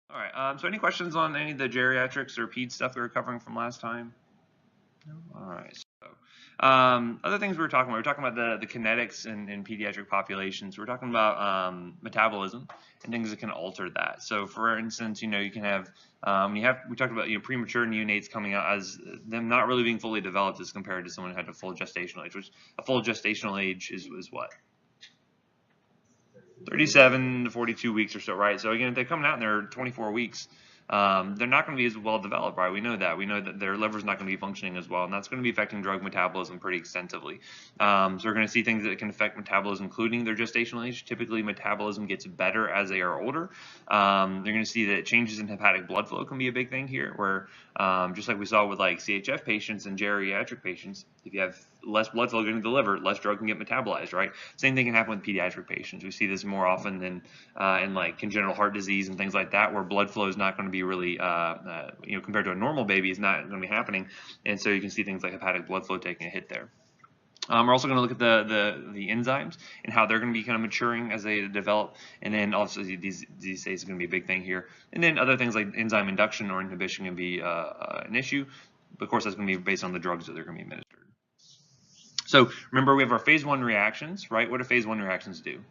All right. So any questions on any of the geriatrics or ped stuff we were covering from last time? No. All right. So other things we were talking about the kinetics in pediatric populations. We're talking about metabolism and things that can alter that. So for instance, you can have we talked about premature neonates coming out as them not really being fully developed as compared to someone who had a full gestational age, which a full gestational age is what? 37 to 42 weeks or so, right? So again, if they're coming out and they're 24 weeks, they're not going to be as well developed, right? We know that. We know that their liver's not going to be functioning as well, and that's going to be affecting drug metabolism pretty extensively. So we're going to see things that can affect metabolism, including their gestational age. Typically, metabolism gets better as they are older. They're going to see that changes in hepatic blood flow can be a big thing here, where just like we saw with like CHF patients and geriatric patients, if you have less blood flow going to the liver, less drug can get metabolized, right? Same thing can happen with pediatric patients. We see this more often than in like congenital heart disease and things like that, where blood flow is not going to be really, compared to a normal baby, is not going to be happening. And so you can see things like hepatic blood flow taking a hit there. We're also going to look at the enzymes and how they're going to be kind of maturing as they develop, and then also these days is going to be a big thing here. And then other things like enzyme induction or inhibition can be an issue, but of course that's going to be based on the drugs that they're going to be administered. So remember, we have our phase 1 reactions, right? What do phase 1 reactions do?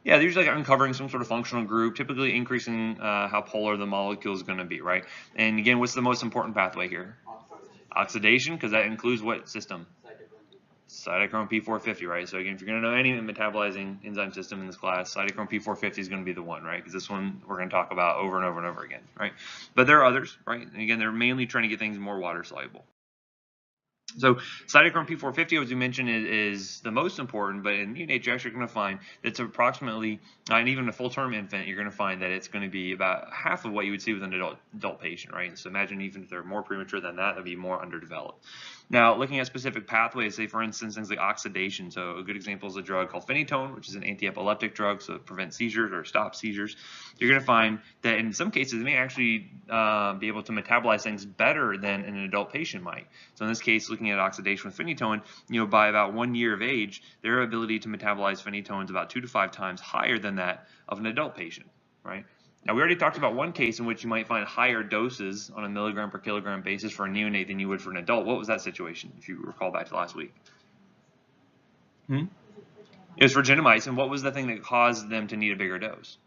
Yeah, they're usually like uncovering some sort of functional group, typically increasing how polar the molecule is going to be, right? And again, what's the most important pathway here? Oxidation, because that includes what system? Cytochrome P450, right? So again, if you're going to know any metabolizing enzyme system in this class, cytochrome P450 is going to be the one, right? Because this one we're going to talk about over and over and over again, right? But there are others, right? And again, they're mainly trying to get things more water soluble. So cytochrome P450, as we mentioned, is the most important, but in neonates, you're actually going to find that it's approximately, and even a full-term infant, you're going to find that it's going to be about half of what you would see with an adult patient, right? So imagine even if they're more premature than that, they'd be more underdeveloped. Now, looking at specific pathways, say for instance, things like oxidation. So a good example is a drug called phenytoin, which is an anti-epileptic drug, so it prevents seizures or stops seizures. You're going to find that in some cases, it may actually be able to metabolize things better than an adult patient might. So in this case, looking at oxidation with phenytoin, by about 1 year of age, their ability to metabolize phenytoin is about 2 to 5 times higher than that of an adult patient, right? Now, we already talked about one case in which you might find higher doses on a milligram per kilogram basis for a neonate than you would for an adult. What was that situation, if you recall back to last week? It was for gentamicin. What was the thing that caused them to need a bigger dose?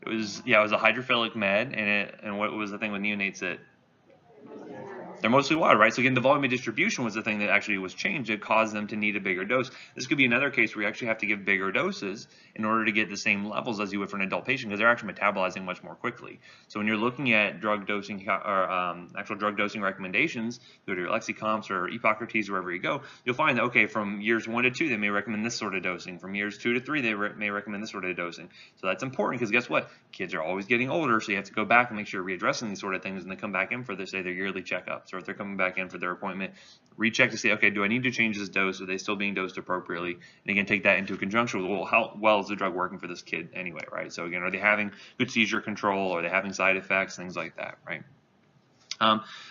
It was a hydrophilic med, and what was the thing with neonates that they're mostly water, right? So again, the volume of distribution was the thing that actually was changed. It caused them to need a bigger dose. This could be another case where you actually have to give bigger doses in order to get the same levels as you would for an adult patient, because they're actually metabolizing much more quickly. So when you're looking at drug dosing or actual drug dosing recommendations, go to your Lexicomps or Hippocrates, wherever you go, you'll find that, okay, from years 1 to 2, they may recommend this sort of dosing. From years 2 to 3, they may recommend this sort of dosing. So that's important, because guess what? Kids are always getting older, so you have to go back and make sure you're readdressing these sort of things, and they come back in for, say, their yearly checkups, or if they're coming back in for their appointment, recheck to see, okay, do I need to change this dose? Are they still being dosed appropriately? And again, take that into conjunction with, well, how well is the drug working for this kid anyway, right? So again, are they having good seizure control? Are they having side effects? Things like that, right?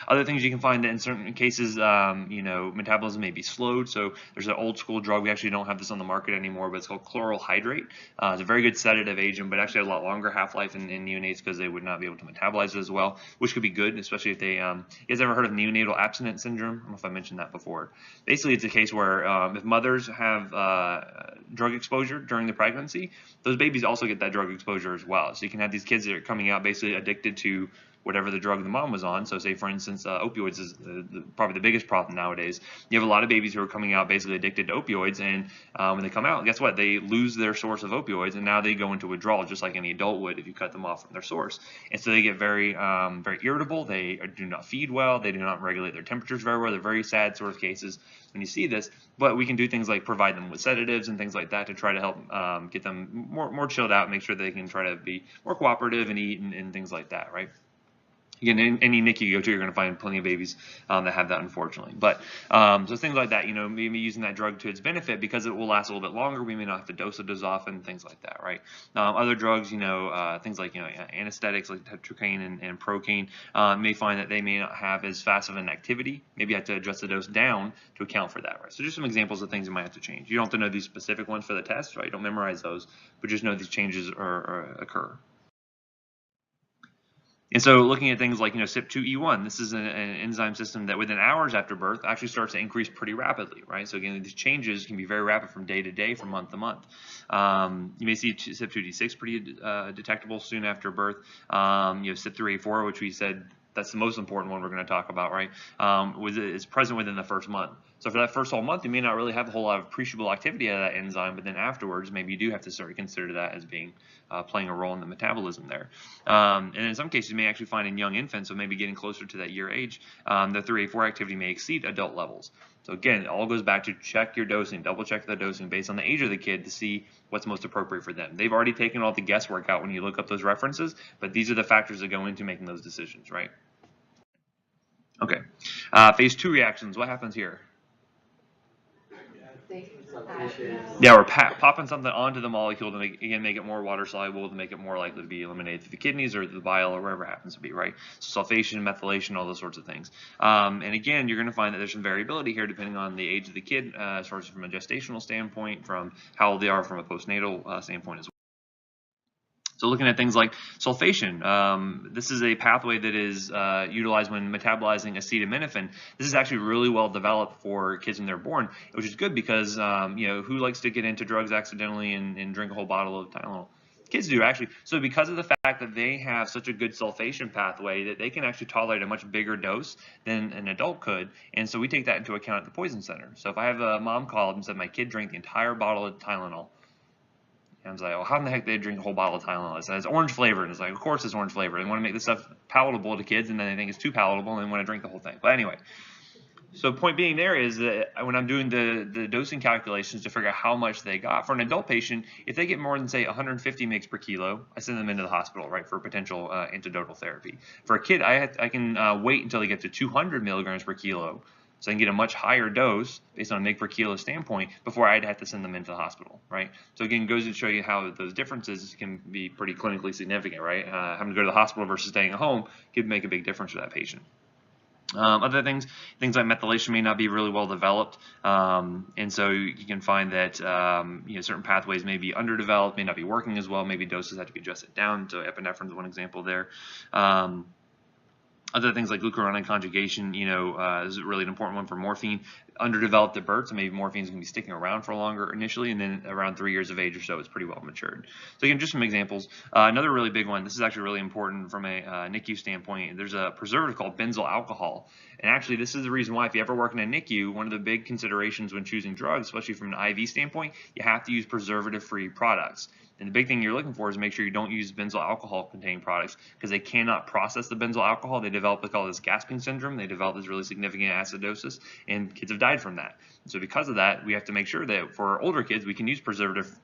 Other things you can find that in certain cases, metabolism may be slowed. So there's an old school drug. We actually don't have this on the market anymore, but it's called chloral hydrate. It's a very good sedative agent, but actually a lot longer half-life in neonates because they would not be able to metabolize it as well, which could be good, especially if they, you guys ever heard of neonatal abstinence syndrome? I don't know if I mentioned that before. Basically, it's a case where if mothers have drug exposure during the pregnancy, those babies also get that drug exposure as well. So you can have these kids that are coming out basically addicted to whatever the drug the mom was on. So say, for instance, opioids is probably the biggest problem nowadays. You have a lot of babies who are coming out basically addicted to opioids, and when they come out, guess what? They lose their source of opioids, and now they go into withdrawal just like any adult would if you cut them off from their source. And so they get very, very irritable. They do not feed well. They do not regulate their temperatures very well. They're very sad sort of cases when you see this. But we can do things like provide them with sedatives and things like that to try to help get them more chilled out, make sure they can try to be more cooperative and eat and things like that, right? Again, in any NICU you go to, you're going to find plenty of babies that have that, unfortunately. But so things like that, maybe using that drug to its benefit because it will last a little bit longer. We may not have to dose it as often, things like that, right? Other drugs, things like anesthetics like tetracaine and procaine, may find that they may not have as fast of an activity. Maybe you have to adjust the dose down to account for that, right? So just some examples of things you might have to change. You don't have to know these specific ones for the test, right? Don't memorize those, but just know these changes occur. And so looking at things like, CYP2E1, this is an enzyme system that within hours after birth actually starts to increase pretty rapidly, right? So again, these changes can be very rapid from day to day, from month to month. You may see CYP2D6 pretty detectable soon after birth. CYP3A4, which we said that's the most important one we're going to talk about, right? Is present within the first month. So for that first whole month, you may not really have a whole lot of appreciable activity out of that enzyme, but then afterwards, maybe you do have to start to consider that as being playing a role in the metabolism there. And in some cases, you may actually find in young infants, so maybe getting closer to that year age, the 3A4 activity may exceed adult levels. So again, it all goes back to check your dosing, double check the dosing based on the age of the kid to see what's most appropriate for them. They've already taken all the guesswork out when you look up those references, but these are the factors that go into making those decisions, right? Okay. Phase 2 reactions, what happens here? Yeah, we're popping something onto the molecule to make it more water soluble, to make it more likely to be eliminated through the kidneys or the bile or wherever it happens to be, right? So sulfation, methylation, all those sorts of things. And again, you're going to find that there's some variability here depending on the age of the kid, as far as from a gestational standpoint, from how old they are from a postnatal standpoint as well. So looking at things like sulfation, this is a pathway that is utilized when metabolizing acetaminophen. This is actually really well developed for kids when they're born, which is good because, who likes to get into drugs accidentally and drink a whole bottle of Tylenol? Kids do, actually. So because of the fact that they have such a good sulfation pathway, that they can actually tolerate a much bigger dose than an adult could. And so we take that into account at the Poison Center. So if I have a mom call up and said, my kid drank the entire bottle of Tylenol, and I was like, well, how in the heck did they drink a whole bottle of Tylenol? It says orange flavor. And it's like, of course it's orange flavor. They want to make this stuff palatable to kids, and then they think it's too palatable, and they want to drink the whole thing. But anyway, so point being there is that when I'm doing the dosing calculations to figure out how much they got, for an adult patient, if they get more than, say, 150 mg per kilo, I send them into the hospital, right, for potential antidotal therapy. For a kid, I can wait until they get to 200 milligrams per kilo, so I can get a much higher dose based on a mg per kilo standpoint before I'd have to send them into the hospital, right? So again, it goes to show you how those differences can be pretty clinically significant, right? Having to go to the hospital versus staying at home could make a big difference for that patient. Other things like methylation may not be really well developed, and so you can find that certain pathways may be underdeveloped, may not be working as well. Maybe doses have to be adjusted down. So epinephrine is one example there. Other things like glucuronide conjugation, is really an important one for morphine. Underdeveloped at birth, so maybe morphine is going to be sticking around for longer initially, and then around 3 years of age or so, it's pretty well matured. So again, just some examples. Another really big one, this is actually really important from a NICU standpoint. There's a preservative called benzyl alcohol, and actually this is the reason why if you ever work in a NICU, one of the big considerations when choosing drugs, especially from an IV standpoint, you have to use preservative-free products. And the big thing you're looking for is make sure you don't use benzyl alcohol containing products because they cannot process the benzyl alcohol. They develop what's called this gasping syndrome. They develop this really significant acidosis, and kids have died from that. So because of that, we have to make sure that for older kids, we can use preservative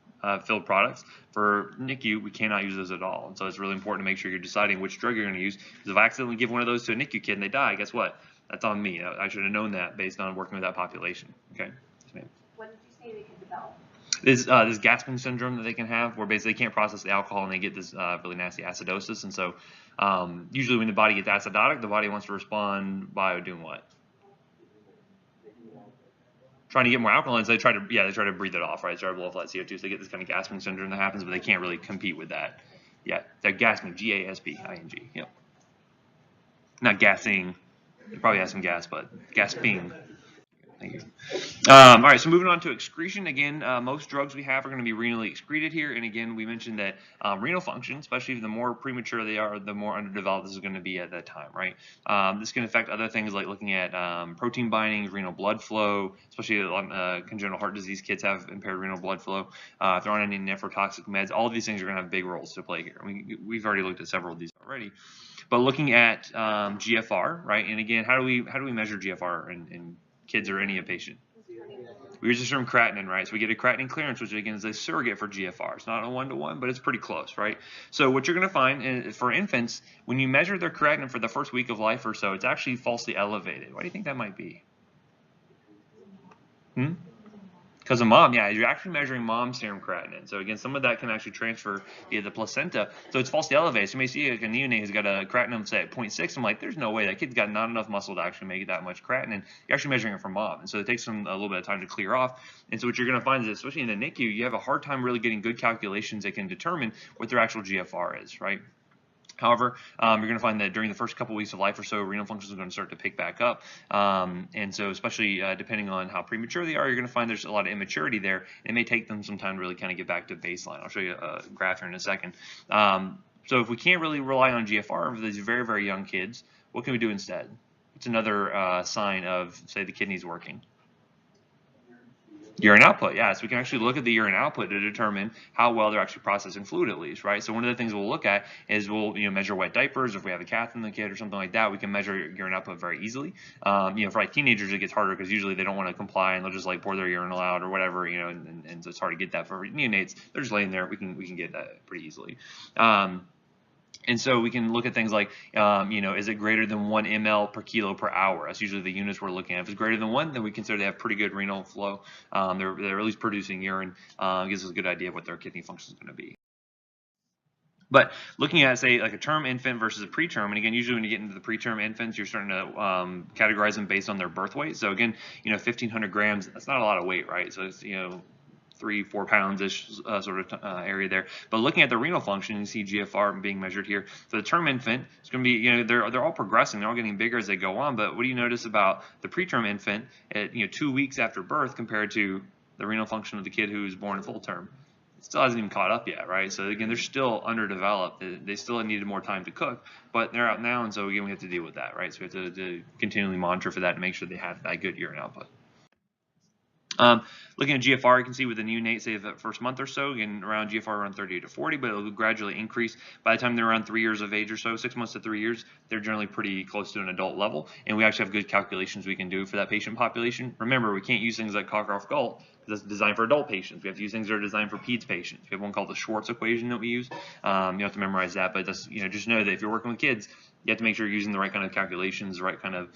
filled products. For NICU, we cannot use those at all. And so it's really important to make sure you're deciding which drug you're going to use. Because if I accidentally give one of those to a NICU kid and they die, guess what? That's on me. I should have known that based on working with that population. Okay. What did you say they could develop? This gasping syndrome that they can have, where basically they can't process the alcohol and they get this really nasty acidosis. And so usually when the body gets acidotic, the body wants to respond by doing what? Trying to get more alkaline, so they try to breathe it off, right? They try to blow off that CO2, so they get this kind of gasping syndrome that happens, but they can't really compete with that. Yeah, they're gasping, G-A-S-P-I-N-G. Yep. Not gassing. They probably have some gas, but gasping. Thank you. All right, so moving on to excretion. Again, most drugs we have are going to be renally excreted here. And again, we mentioned that renal function, especially the more premature they are, the more underdeveloped this is going to be at that time, right? This can affect other things like looking at protein binding, renal blood flow, especially on congenital heart disease. Kids have impaired renal blood flow. If they're on any nephrotoxic meds, all of these things are going to have big roles to play here. I mean, we've already looked at several of these already. But looking at GFR, right? And again, how do we measure GFR in kids or any patient? we use the term creatinine, right? So we get a creatinine clearance, which again is a surrogate for GFR. It's not a one-to-one, but it's pretty close, right? So what you're going to find is, for infants, when you measure their creatinine for the first week of life or so, it's actually falsely elevated. Why do you think that might be? Because of mom, yeah, you're actually measuring mom's serum creatinine. So again, some of that can actually transfer via the placenta. So it's falsely elevated. So you may see like a neonate who's got a creatinine, say, at 0.6. I'm like, there's no way that kid's got not enough muscle to actually make that much creatinine. You're actually measuring it from mom. And so it takes them a little bit of time to clear off. And so what you're going to find is, especially in the NICU, you have a hard time really getting good calculations that can determine what their actual GFR is, right? However, you're going to find that during the first couple weeks of life or so, renal function is going to start to pick back up. And so especially depending on how premature they are, you're going to find there's a lot of immaturity there. It may take them some time to really kind of get back to baseline. I'll show you a graph here in a second. So if we can't really rely on GFR for these very, very young kids, what can we do instead? It's another sign of, say, the kidneys working. Urine output, yeah. So we can actually look at the urine output to determine how well they're actually processing fluid, at least, right? So one of the things we'll look at is we'll measure wet diapers. If we have a cath in the kid or something like that, we can measure urine output very easily. For like teenagers, it gets harder because usually they don't want to comply and they'll just like pour their urinal out or whatever, and so it's hard to get that. For neonates, they're just laying there. We can get that pretty easily. And so we can look at things like, is it greater than 1 ml per kilo per hour? That's usually the units we're looking at. If it's greater than 1, then we consider they have pretty good renal flow. They're at least producing urine. Gives us a good idea of what their kidney function is going to be. But looking at, say, like a term infant versus a preterm, and again, usually when you get into the preterm infants, you're starting to categorize them based on their birth weight. So again, 1,500 grams, that's not a lot of weight, right? So it's, 3-4 pounds-ish sort of area there. But looking at the renal function, you see GFR being measured here. So the term infant is going to be, they're all progressing. They're all getting bigger as they go on. But what do you notice about the preterm infant at 2 weeks after birth compared to the renal function of the kid who's born in full term? It still hasn't even caught up yet, right? So again, they're still underdeveloped. They still needed more time to cook, but they're out now, and so again, we have to deal with that, right? So we have to continually monitor for that and make sure they have that good urine output. Looking at GFR, you can see with the neonate, say the first month or so, again around GFR around 38 to 40, but it'll gradually increase. By the time they're around 3 years of age or so, 6 months to 3 years, they're generally pretty close to an adult level, and we actually have good calculations we can do for that patient population. Remember, we can't use things like Cockcroft-Gault that's designed for adult patients. We have to use things that are designed for peds patients. We have one called the Schwartz equation that we use. You have to memorize that, but that's, just know that if you're working with kids, you have to make sure you're using the right kind of calculations, the right kind of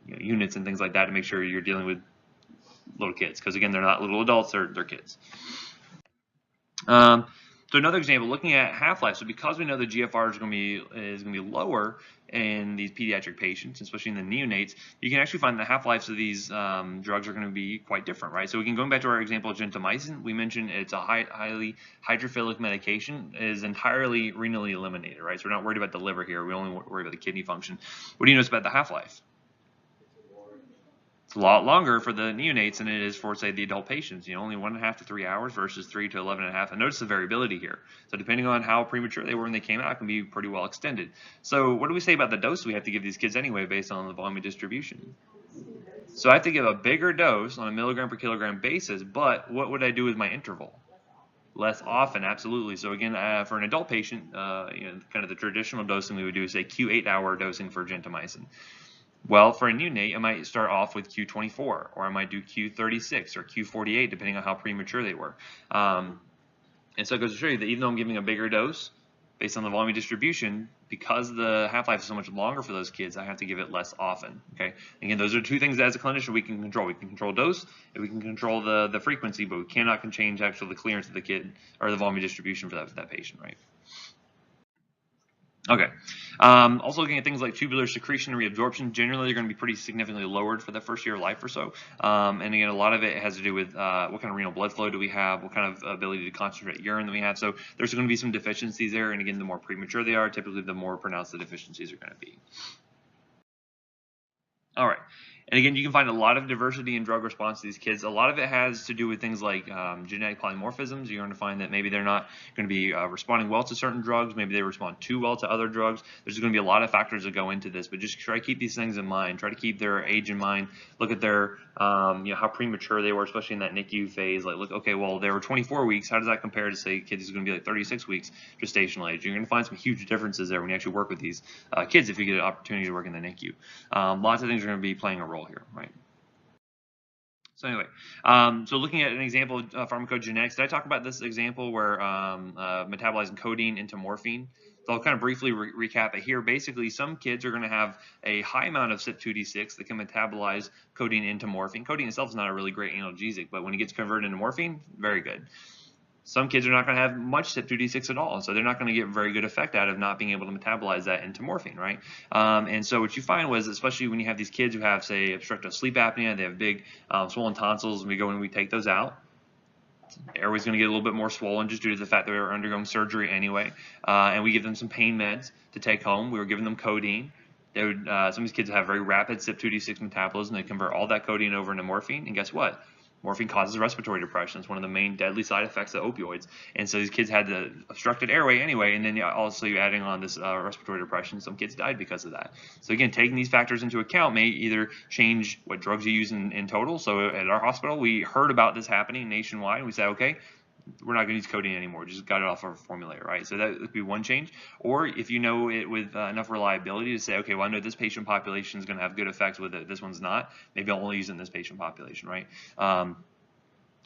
units and things like that to make sure you're dealing with little kids, because again, they're not little adults, they're kids. So another example, looking at half-life. So because we know the GFR is going to be lower in these pediatric patients, especially in the neonates, you can actually find the half-lives of these drugs are going to be quite different, right? So we can go back to our example of gentamicin. We mentioned it's a highly hydrophilic medication. It is entirely renally eliminated, right? So we're not worried about the liver here. We only worry about the kidney function. What do you notice about the half-life? It's a lot longer for the neonates than it is for, say, the adult patients. Only 1.5 to 3 hours versus 3 to 11.5. And notice the variability here. So depending on how premature they were when they came out, it can be pretty well extended. So what do we say about the dose we have to give these kids anyway based on the volume of distribution? So I have to give a bigger dose on a milligram per kilogram basis, but what would I do with my interval? Less often, absolutely. So again, for an adult patient, kind of the traditional dosing we would do is say Q8-hour dosing for gentamicin. Well, for a neonate, I might start off with Q24, or I might do Q36 or Q48, depending on how premature they were. And so it goes to show you that even though I'm giving a bigger dose, based on the volume distribution, because the half-life is so much longer for those kids, I have to give it less often. Okay. Again, those are two things that as a clinician we can control. We can control dose, and we can control the frequency, but we cannot change actually the clearance of the kid or the volume distribution for that patient, right? Okay. Also looking at things like tubular secretion and reabsorption, generally they're going to be pretty significantly lowered for the first year of life or so. And again, a lot of it has to do with what kind of renal blood flow do we have, what kind of ability to concentrate urine that we have. So there's going to be some deficiencies there. And again, the more premature they are, typically the more pronounced the deficiencies are going to be. All right. And again, you can find a lot of diversity in drug response to these kids. A lot of it has to do with things like genetic polymorphisms. You're going to find that maybe they're not going to be responding well to certain drugs. Maybe they respond too well to other drugs. There's going to be a lot of factors that go into this, but just try to keep these things in mind. Try to keep their age in mind. Look at their, how premature they were, especially in that NICU phase. Like, look, okay, well, they were 24 weeks. How does that compare to, say, kids who's going to be like 36 weeks gestational age? You're going to find some huge differences there when you actually work with these kids if you get an opportunity to work in the NICU. Lots of things are going to be playing a role here, right? So anyway, so looking at an example of pharmacogenetics, did I talk about this example where metabolizing codeine into morphine? So I'll kind of briefly recap it here. Basically, some kids are going to have a high amount of CYP2D6 that can metabolize codeine into morphine. Codeine itself is not a really great analgesic, but when it gets converted into morphine, very good. Some kids are not going to have much CYP2D6 at all, so they're not going to get very good effect out of not being able to metabolize that into morphine, right? And so what you find was, especially when you have these kids who have, say, obstructive sleep apnea, they have big swollen tonsils, and we go and we take those out, the airway's going to get a little bit more swollen just due to the fact that they're undergoing surgery anyway, and we give them some pain meds to take home. We were giving them codeine. They would, some of these kids have very rapid CYP2D6 metabolism. They convert all that codeine over into morphine, and guess what? Morphine causes respiratory depression. It's one of the main deadly side effects of opioids. And so these kids had the obstructed airway anyway, and then also you're adding on this respiratory depression. Some kids died because of that. So again, taking these factors into account may either change what drugs you use in total. So at our hospital, we heard about this happening nationwide, and we said, okay, we're not going to use codeine anymore. Just got it off our formulary, right? So that would be one change. Or if you know it with enough reliability to say, okay, well, I know this patient population is going to have good effects with it. This one's not. Maybe I'll only use it in this patient population, right?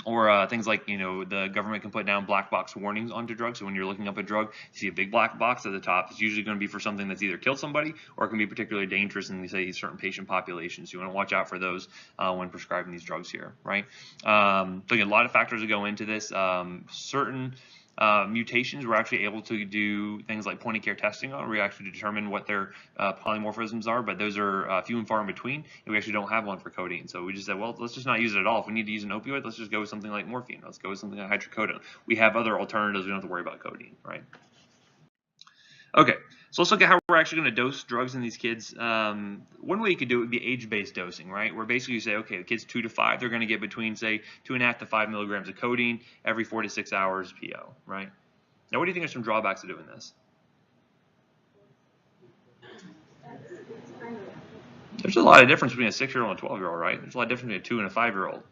Or things like, you know, the government can put down black box warnings onto drugs. So when you're looking up a drug, you see a big black box at the top. It's usually going to be for something that's either killed somebody or it can be particularly dangerous in, say, certain patient populations. You want to watch out for those when prescribing these drugs here, right? So again, a lot of factors that go into this. Certain mutations, we're actually able to do things like point of care testing on. We actually determine what their polymorphisms are, but those are few and far in between, and we actually don't have one for codeine. So we just said, well, let's just not use it at all. If we need to use an opioid, let's just go with something like morphine. Let's go with something like hydrocodone. We have other alternatives. We don't have to worry about codeine, right? Okay, so let's look at how we're actually going to dose drugs in these kids. One way you could do it would be age-based dosing, right? Where basically you say, okay, the kids 2 to 5, they're going to get between, say, 2.5 to 5 milligrams of codeine every 4 to 6 hours PO, right? Now, what do you think are some drawbacks to doing this? There's a lot of difference between a 6-year-old and a 12-year-old, right? There's a lot of difference between a 2 and a 5-year-old.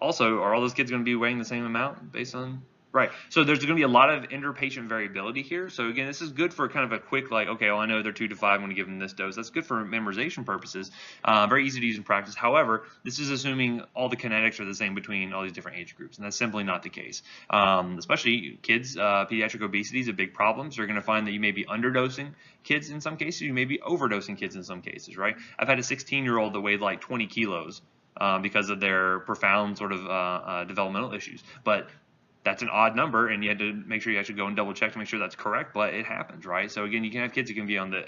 Also, are all those kids going to be weighing the same amount based on... Right, so there's going to be a lot of inter-patient variability here. So again, this is good for kind of a quick, like, okay, well, I know they're 2 to 5, I'm going to give them this dose. That's good for memorization purposes. Very easy to use in practice. However, this is assuming all the kinetics are the same between all these different age groups, and that's simply not the case. Especially kids, pediatric obesity is a big problem. So you're going to find that you may be underdosing kids in some cases. You may be overdosing kids in some cases, right? I've had a 16-year-old that weighed like 20 kilos because of their profound sort of developmental issues. But that's an odd number, and you had to make sure you actually go and double check to make sure that's correct, but it happens, right? So again, you can have kids that can be on the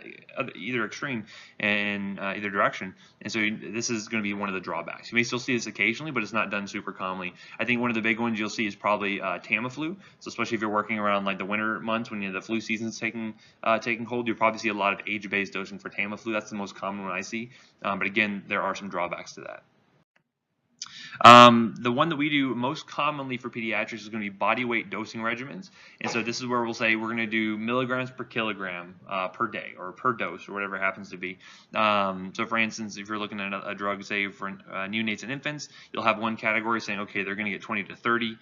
either extreme in either direction, and so this is going to be one of the drawbacks. You may still see this occasionally, but it's not done super commonly. I think one of the big ones you'll see is probably Tamiflu. So especially if you're working around like the winter months when the flu season's taking hold, you'll probably see a lot of age-based dosing for Tamiflu. That's the most common one I see, but again, there are some drawbacks to that. The one that we do most commonly for pediatrics is going to be body weight dosing regimens. And so this is where we'll say we're going to do milligrams per kilogram per day or per dose or whatever it happens to be. So for instance, if you're looking at a drug, say for neonates and infants, you'll have one category saying, okay, they're going to get 20 to 30.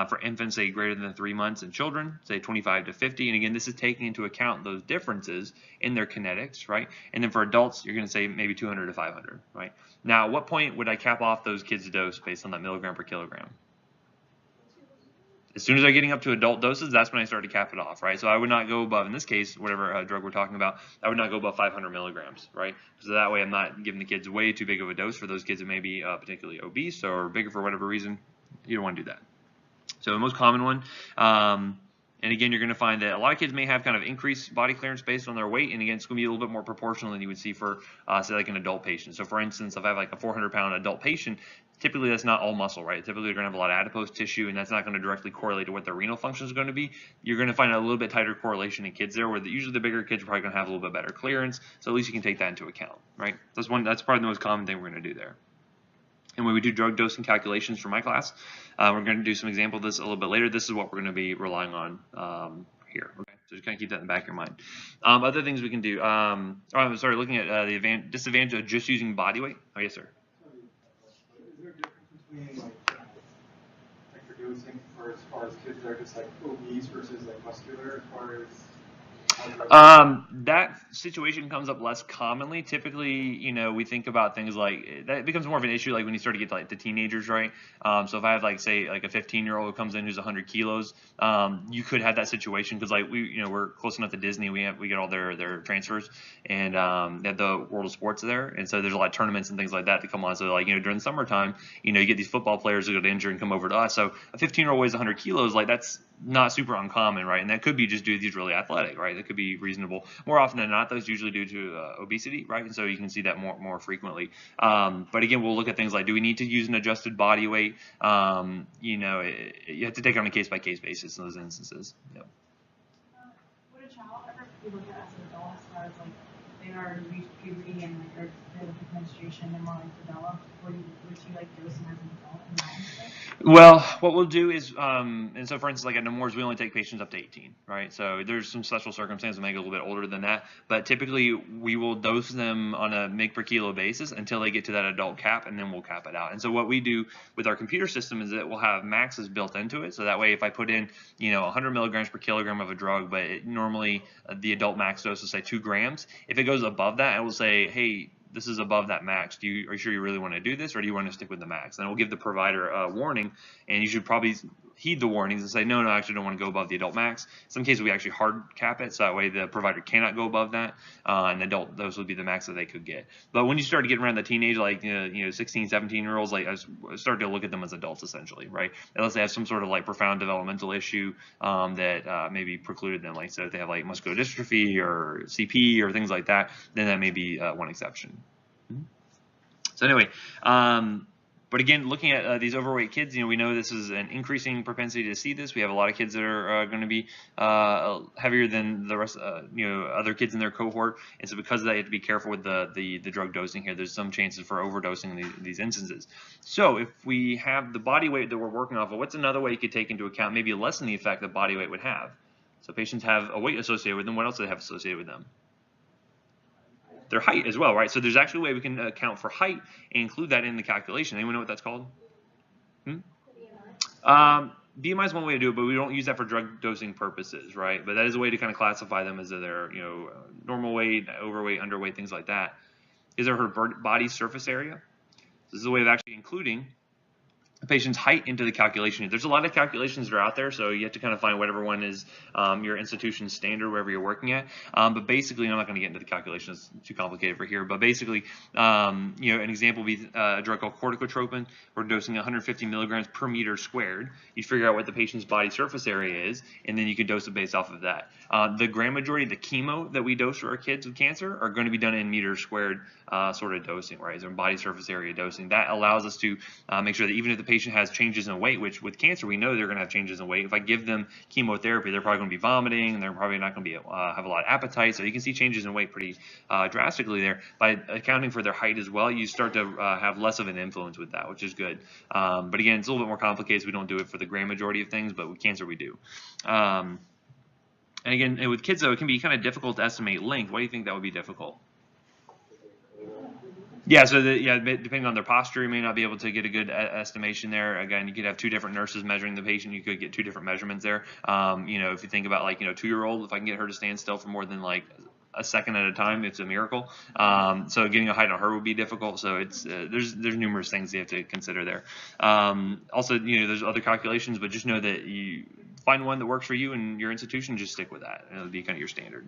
For infants, say greater than 3 months, and children, say 25 to 50. And again, this is taking into account those differences in their kinetics, right? And then for adults, you're going to say maybe 200 to 500, right? Now, at what point would I cap off those kids' dose based on that milligram per kilogram? As soon as they're getting up to adult doses, that's when I start to cap it off, right? So I would not go above, in this case, whatever drug we're talking about, I would not go above 500 milligrams, right? So that way I'm not giving the kids way too big of a dose for those kids that may be particularly obese or bigger for whatever reason. You don't want to do that. So the most common one, and again, you're going to find that a lot of kids may have kind of increased body clearance based on their weight, and again, it's going to be a little bit more proportional than you would see for, say, like an adult patient. So for instance, if I have like a 400-pound adult patient, typically that's not all muscle, right? Typically they're going to have a lot of adipose tissue, and that's not going to directly correlate to what their renal function is going to be. You're going to find a little bit tighter correlation in kids there, where usually the bigger kids are probably going to have a little bit better clearance, so at least you can take that into account, right? That's probably the most common thing we're going to do there. And when we do drug dosing calculations for my class, we're going to do some example of this a little bit later. This is what we're going to be relying on here. Okay, so just kind of keep that in the back of your mind. Other things we can do. I'm sorry, looking at the disadvantage of just using body weight. Oh, yes, sir. Is there a difference between like microdosing for as far as kids that are just like obese versus like muscular as far as That situation comes up less commonly. Typically, we think about things like that becomes more of an issue like when you start to get to like the teenagers, right? So if I have like say like a 15-year-old who comes in who's 100 kilos, you could have that situation because like we're close enough to Disney. We get all their transfers and they have the World of Sports there, and so there's a lot of tournaments and things like that come on. So like during the summertime, you get these football players who get injured and come over to us. So a 15-year-old weighs 100 kilos, like that's not super uncommon, right? And that could be just due to he's really athletic, right? That could be reasonable. More often than not, those usually due to obesity, right? And so you can see that more frequently. But again, we'll look at things like, do we need to use an adjusted body weight? You have to take it on a case-by-case basis in those instances. Yep. Would a child ever be looked at as an adult as far as like they already reached puberty and like they're with menstruation, they're more like developed? Would you like dose them as an adult in that instance? Well, what we'll do is, and so for instance, like at Nemours, we only take patients up to 18, right? So there's some special circumstances that make it a little bit older than that, but typically we will dose them on a mg per kilo basis until they get to that adult cap, and then we'll cap it out. And so what we do with our computer system is that we'll have maxes built into it, so that way if I put in, 100 milligrams per kilogram of a drug, but normally the adult max dose is say 2 grams. If it goes above that, I will say, hey, this is above that max. Are you sure you really want to do this, or do you want to stick with the max? And we'll give the provider a warning, and you should probably heed the warnings and say, no, I actually don't want to go above the adult max. In some cases, we actually hard cap it, so that way the provider cannot go above that, and the adult, those would be the max that they could get. But when you start to get around the teenage, like 16, 17-year-olds, like I start to look at them as adults essentially, right? Unless they have some sort of like profound developmental issue that maybe precluded them, like so if they have like muscular dystrophy or CP or things like that, then that may be one exception. So anyway, but again, looking at these overweight kids, we know this is an increasing propensity to see this. We have a lot of kids that are going to be heavier than the rest, other kids in their cohort, and so because of that, you have to be careful with the drug dosing here. There's some chances for overdosing in these instances. So if we have the body weight that we're working off of, what's another way you could take into account, maybe lessen the effect that body weight would have? So patients have a weight associated with them. What else do they have associated with them? Their height as well, right? So there's actually a way we can account for height and include that in the calculation. Anyone know what that's called? BMI is one way to do it, but we don't use that for drug dosing purposes, right? But that is a way to kind of classify them as their, normal weight, overweight, underweight, things like that. Is there her body surface area? This is a way of actually including the patient's height into the calculation. There's a lot of calculations that are out there, so you have to kind of find whatever one is your institution's standard, wherever you're working at. But basically, I'm not going to get into the calculations; it's too complicated for here. But basically, an example would be a drug called corticotropin. We're dosing 150 milligrams per meter squared. You figure out what the patient's body surface area is, and then you can dose it based off of that. The grand majority of the chemo that we dose for our kids with cancer are going to be done in meters squared sort of dosing, right? So body surface area dosing. That allows us to make sure that even if the patient has changes in weight, which with cancer we know they're going to have changes in weight. If I give them chemotherapy, they're probably going to be vomiting, and they're probably not going to be have a lot of appetite. So you can see changes in weight pretty drastically there. By accounting for their height as well, you start to have less of an influence with that, which is good. But again, it's a little bit more complicated. So we don't do it for the grand majority of things, but with cancer we do. And again, with kids though, it can be kind of difficult to estimate length. Why do you think that would be difficult? Yeah, so depending on their posture, you may not be able to get a good estimation there. Again, you could have 2 different nurses measuring the patient. You could get 2 different measurements there. If you think about like 2-year-old, if I can get her to stand still for more than like a second at a time, it's a miracle. So getting a height on her would be difficult. So it's there's numerous things you have to consider there. Also, there's other calculations, but just know that you find one that works for you and your institution. Just stick with that. It'll be kind of your standard.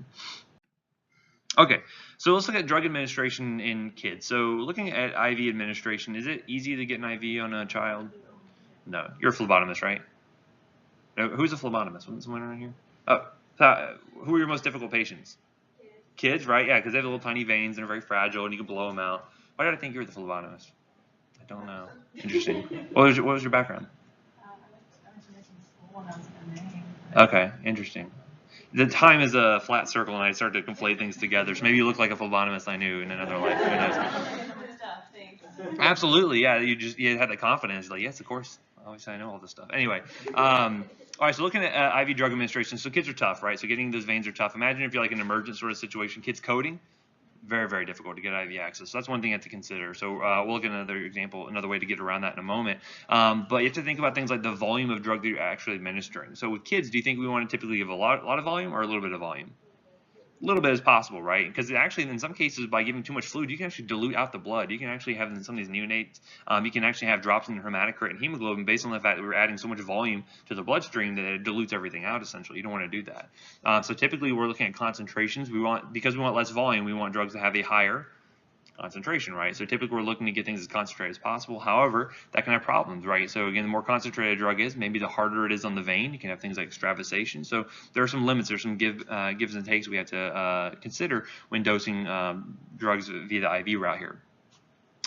Okay, so let's look at drug administration in kids. So looking at IV administration, is it easy to get an IV on a child? No. You're a phlebotomist, right? No, who's a phlebotomist? Someone around here? Oh, who are your most difficult patients? Kids, right? Yeah, because they have little tiny veins and are very fragile, and you can blow them out. Why did I think you were the phlebotomist? I don't know. Interesting. What was your background? I went to nursing school and I was in Okay, interesting. The time is a flat circle, and I started to conflate things together. So maybe you look like a phlebotomist I knew in another life. Who knows? Absolutely, yeah. You had the confidence, like yes, of course. Obviously, I know all this stuff. Anyway, all right. So looking at IV drug administration, so kids are tough, right? So getting those veins are tough. Imagine if you're like an emergent sort of situation, kids coding. Very, very difficult to get IV access. So that's one thing you have to consider. So we'll look at another example, another way to get around that in a moment. But you have to think about things like the volume of drug that you're actually administering. So with kids, do you think we want to typically give a lot of volume or a little bit of volume? little bit as possible, right? Because actually, in some cases, by giving too much fluid, you can actually dilute out the blood. You can actually have in some of these neonates, you can actually have drops in the hematocrit and hemoglobin based on the fact that we're adding so much volume to the bloodstream that it dilutes everything out. Essentially, you don't want to do that. So typically, we're looking at concentrations. Because we want less volume, we want drugs to have a higher concentration, right? So typically we're looking to get things as concentrated as possible. However, that can have problems, right? So again, the more concentrated a drug is, maybe the harder it is on the vein. You can have things like extravasation. So there are some limits. There's some gives and takes we have to consider when dosing drugs via the IV route here.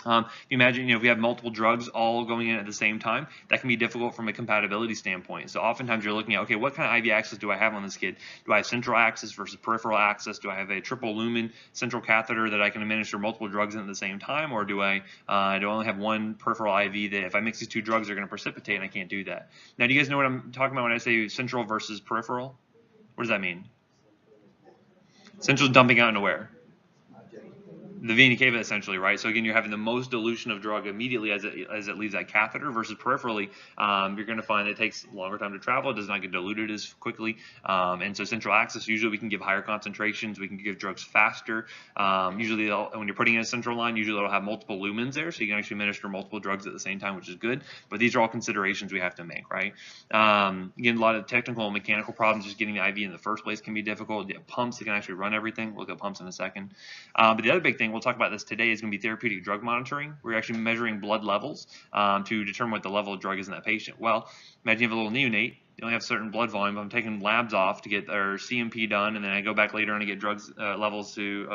If you imagine, if we have multiple drugs all going in at the same time, that can be difficult from a compatibility standpoint. So oftentimes you're looking at, okay, what kind of IV access do I have on this kid? Do I have central access versus peripheral access? Do I have a triple lumen central catheter that I can administer multiple drugs in at the same time? Or do I only have one peripheral IV that if I mix these two drugs, they're going to precipitate and I can't do that? Now, do you guys know what I'm talking about when I say central versus peripheral? What does that mean? Central is dumping out into where? The vena cava, essentially, right? So again, you're having the most dilution of drug immediately as it leaves that catheter versus peripherally. You're going to find it takes longer time to travel. It does not get diluted as quickly. And so central access, usually we can give higher concentrations. We can give drugs faster. Usually when you're putting in a central line, usually it'll have multiple lumens there, so you can actually administer multiple drugs at the same time, which is good. But these are all considerations we have to make, right? Again, a lot of technical and mechanical problems, just getting the IV in the first place can be difficult. Pumps that can actually run everything. We'll look at pumps in a second. But the other big thing, we'll talk about this today, is going to be therapeutic drug monitoring. We're actually measuring blood levels to determine what the level of drug is in that patient. Well, imagine you have a little neonate. You only have certain blood volume. I'm taking labs off to get their CMP done, and then I go back later on to get drugs levels to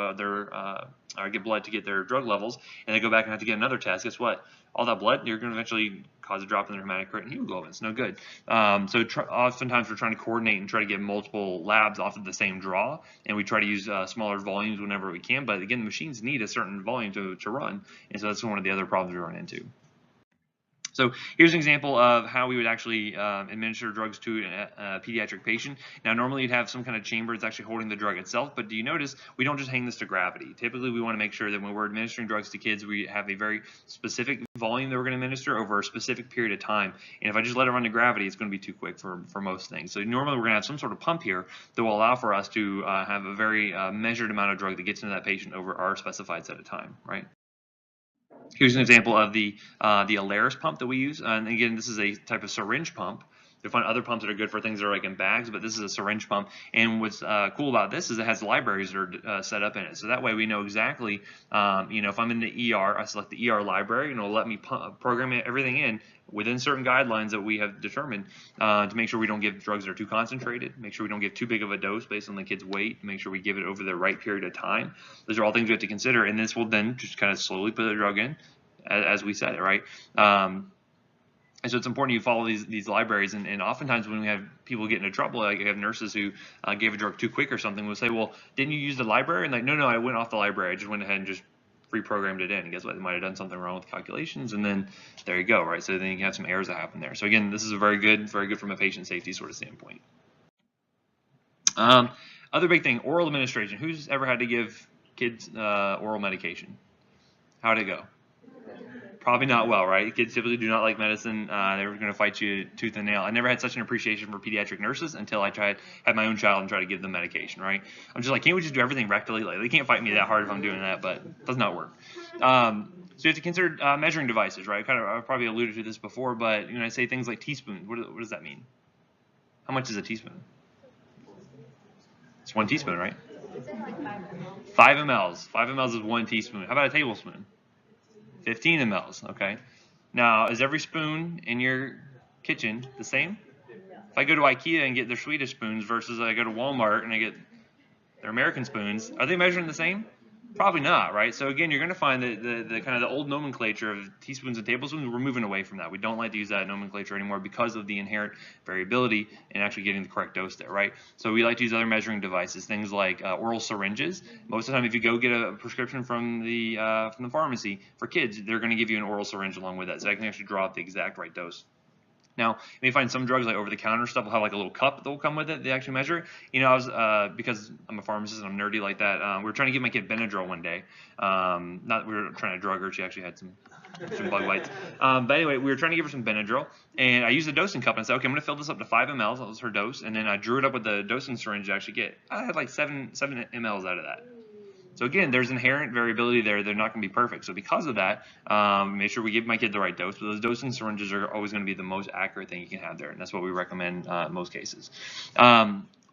or get blood to get their drug levels, and I go back and have to get another test. Guess what? All that blood, you're going to eventually cause a drop in their hematocrit and hemoglobin. It's no good. Oftentimes we're trying to coordinate and try to get multiple labs off of the same draw, and we try to use smaller volumes whenever we can. But again, the machines need a certain volume to run, and so that's one of the other problems we run into. So here's an example of how we would actually administer drugs to a pediatric patient. Now, normally you'd have some kind of chamber that's actually holding the drug itself, but do you notice we don't just hang this to gravity? Typically, we want to make sure that when we're administering drugs to kids, we have a very specific volume that we're going to administer over a specific period of time. And if I just let it run to gravity, it's going to be too quick for most things. So normally we're going to have some sort of pump here that will allow for us to have a very measured amount of drug that gets into that patient over our specified set of time, right? Here's an example of the Alaris pump that we use. And again, this is a type of syringe pump. You'll find other pumps that are good for things that are like in bags, but this is a syringe pump. And what's cool about this is it has libraries that are set up in it. So that way we know exactly, if I'm in the ER, I select the ER library, and it'll let me program everything in within certain guidelines that we have determined to make sure we don't give drugs that are too concentrated, make sure we don't give too big of a dose based on the kid's weight, make sure we give it over the right period of time. Those are all things we have to consider, and this will then just kind of slowly put the drug in as we said it, right? And so it's important you follow these libraries, and oftentimes when we have people get into trouble, like we have nurses who gave a drug too quick or something, we'll say, well, didn't you use the library? And like, no, I went off the library. I just went ahead and just pre-programmed it in. And guess what? They might have done something wrong with calculations, and then there you go, right? So then you can have some errors that happen there. So again, this is very good from a patient safety sort of standpoint. Other big thing, oral administration. Who's ever had to give kids oral medication? How'd it go? Probably not well, right? Kids typically do not like medicine. They're going to fight you tooth and nail. I never had such an appreciation for pediatric nurses until I had my own child and tried to give them medication, right? I'm just like, can't we just do everything rectally? Like, they can't fight me that hard if I'm doing that, but it does not work. So you have to consider measuring devices, right? I've probably alluded to this before, but I say things like teaspoons. What does that mean? How much is a teaspoon? It's 1 teaspoon, right? 5 mLs. 5 mLs is 1 teaspoon. How about a tablespoon? 15 mLs, okay. Now, is every spoon in your kitchen the same? If I go to IKEA and get their Swedish spoons versus I go to Walmart and I get their American spoons, are they measuring the same? Probably not, right? So again, you're going to find that the kind of the old nomenclature of teaspoons and tablespoons, we're moving away from that. We don't like to use that nomenclature anymore because of the inherent variability in actually getting the correct dose there, right? So we like to use other measuring devices, things like oral syringes. Most of the time, if you go get a prescription from the pharmacy for kids, they're going to give you an oral syringe along with that, so I can actually draw up the exact right dose. Now, you may find some drugs like over-the-counter stuff will have like a little cup that will come with it. They actually measure it. Because I'm a pharmacist and I'm nerdy like that, we were trying to give my kid Benadryl one day. We were trying to drug her. She actually had some some Bodyweights. But anyway, we were trying to give her some Benadryl, and I used the dosing cup, and I said, okay, I'm going to fill this up to 5 mLs. That was her dose, and then I drew it up with the dosing syringe to actually get. I had like 7 mLs out of that. So again, there's inherent variability there. They're not going to be perfect. So because of that, make sure we give my kid the right dose. But those dosing syringes are always going to be the most accurate thing you can have there, and that's what we recommend in most cases.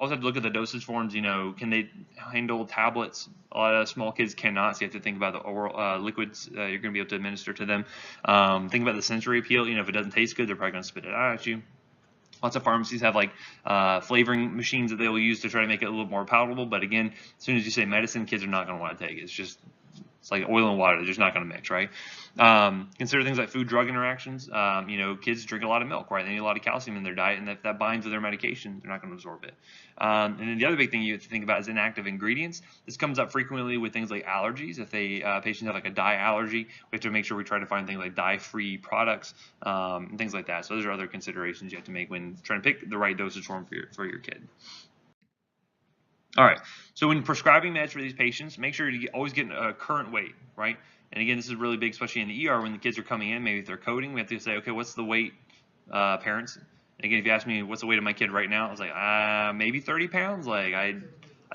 Also have to look at the dosage forms. Can they handle tablets? A lot of small kids cannot, so you have to think about the oral liquids you're going to be able to administer to them. Think about the sensory appeal. If it doesn't taste good, they're probably going to spit it out at you. Lots of pharmacies have like flavoring machines that they will use to try to make it a little more palatable. But again, as soon as you say medicine, kids are not going to want to take it. It's like oil and water. They're just not going to mix, right? Consider things like food-drug interactions. Kids drink a lot of milk, right? They need a lot of calcium in their diet, and if that binds with their medication, they're not going to absorb it. And then the other big thing you have to think about is inactive ingredients. This comes up frequently with things like allergies. If patients have like a dye allergy, we have to make sure we try to find things like dye-free products and things like that. So those are other considerations you have to make when trying to pick the right dosage form for your kid. All right, so when prescribing meds for these patients, make sure you always get a current weight, right? And again, this is really big, especially in the ER when the kids are coming in. Maybe if they're coding, we have to say, okay, what's the weight, parents? And again, if you ask me what's the weight of my kid right now, I was like, maybe 30 pounds. Like I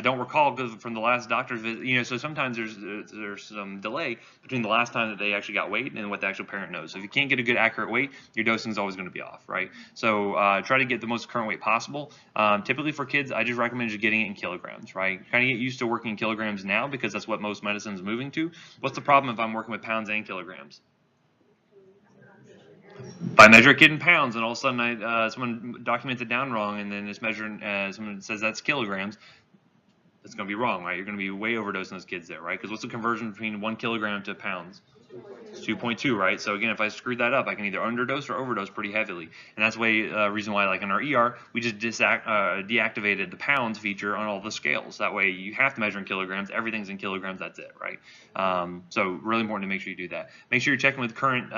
don't recall because from the last doctor's visit, so sometimes there's some delay between the last time that they actually got weight and what the actual parent knows. So if you can't get a good accurate weight, your dosing is always going to be off, right? So try to get the most current weight possible. Typically for kids, I just recommend just getting it in kilograms, right? Kind of get used to working in kilograms now because that's what most medicine is moving to. What's the problem if I'm working with pounds and kilograms? If I measure a kid in pounds and all of a sudden someone documents it down wrong and then it's measuring, someone says that's kilograms, it's going to be wrong, right? You're going to be way overdosing those kids there, right? Because what's the conversion between 1 kilogram to pounds? It's 2.2, right? So again, if I screwed that up, I can either underdose or overdose pretty heavily. And that's the reason why, like in our ER, we just deactivated the pounds feature on all the scales. That way you have to measure in kilograms. Everything's in kilograms. That's it, right? So really important to make sure you do that. Make sure you're checking with current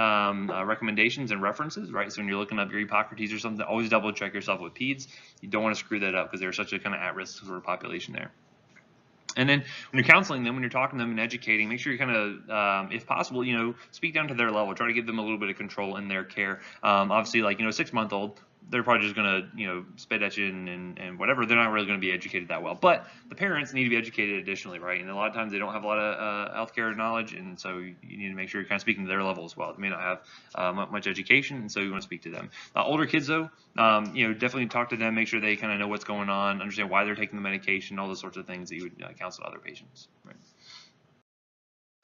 recommendations and references, right? So when you're looking up your Hippocrates or something, always double check yourself with peds. You don't want to screw that up because they're such a kind of at-risk sort of population there. And then when you're counseling them, when you're talking to them and educating, make sure you kind of, if possible, speak down to their level. Try to give them a little bit of control in their care. Obviously, like, a 6-month-old, they're probably just going to, spit at you and whatever. They're not really going to be educated that well. But the parents need to be educated additionally, right? And a lot of times they don't have a lot of healthcare knowledge, and so you need to make sure you're kind of speaking to their level as well. They may not have much education, and so you want to speak to them. Older kids, though, definitely talk to them, make sure they kind of know what's going on, understand why they're taking the medication, all those sorts of things that you would counsel other patients, right?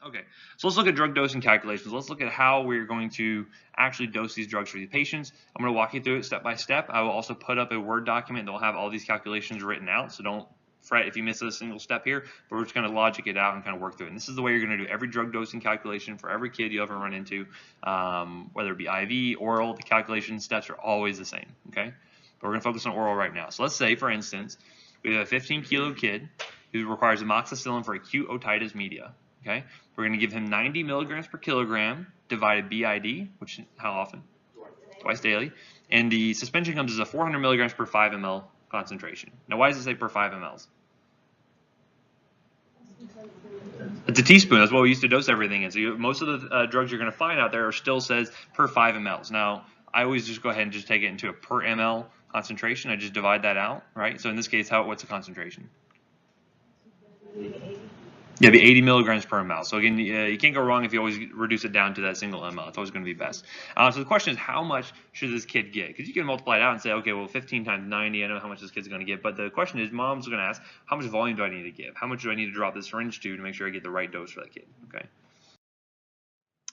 Okay, so let's look at drug dosing calculations. Let's look at how we're going to actually dose these drugs for the patients. I'm going to walk you through it step by step. I will also put up a Word document that will have all these calculations written out, so don't fret if you miss a single step here, but we're just going to logic it out and kind of work through it. And this is the way you're going to do every drug dosing calculation for every kid you ever run into, whether it be IV, oral, the calculation steps are always the same, okay? But we're going to focus on oral right now. So let's say, for instance, we have a 15-kilo kid who requires amoxicillin for acute otitis media. Okay, we're going to give him 90 milligrams per kilogram divided BID, which how often? Twice daily. And the suspension comes as a 400 milligrams per 5 ml concentration. Now, why does it say per 5 mLs? It's a teaspoon. That's what we used to dose everything in. So most of the drugs you're going to find out there still says per 5 mLs. Now, I always just go ahead and just take it into a per ml concentration. I just divide that out, right? So in this case, what's the concentration? Yeah, be 80 milligrams per ml. So again, you can't go wrong if you always reduce it down to that single ml. It's always going to be best. So the question is, how much should this kid get? Because you can multiply it out and say, okay, well, 15 times 90, I know how much this kid's going to get. But the question is, mom's going to ask, how much volume do I need to give? How much do I need to drop this syringe to make sure I get the right dose for that kid? Okay.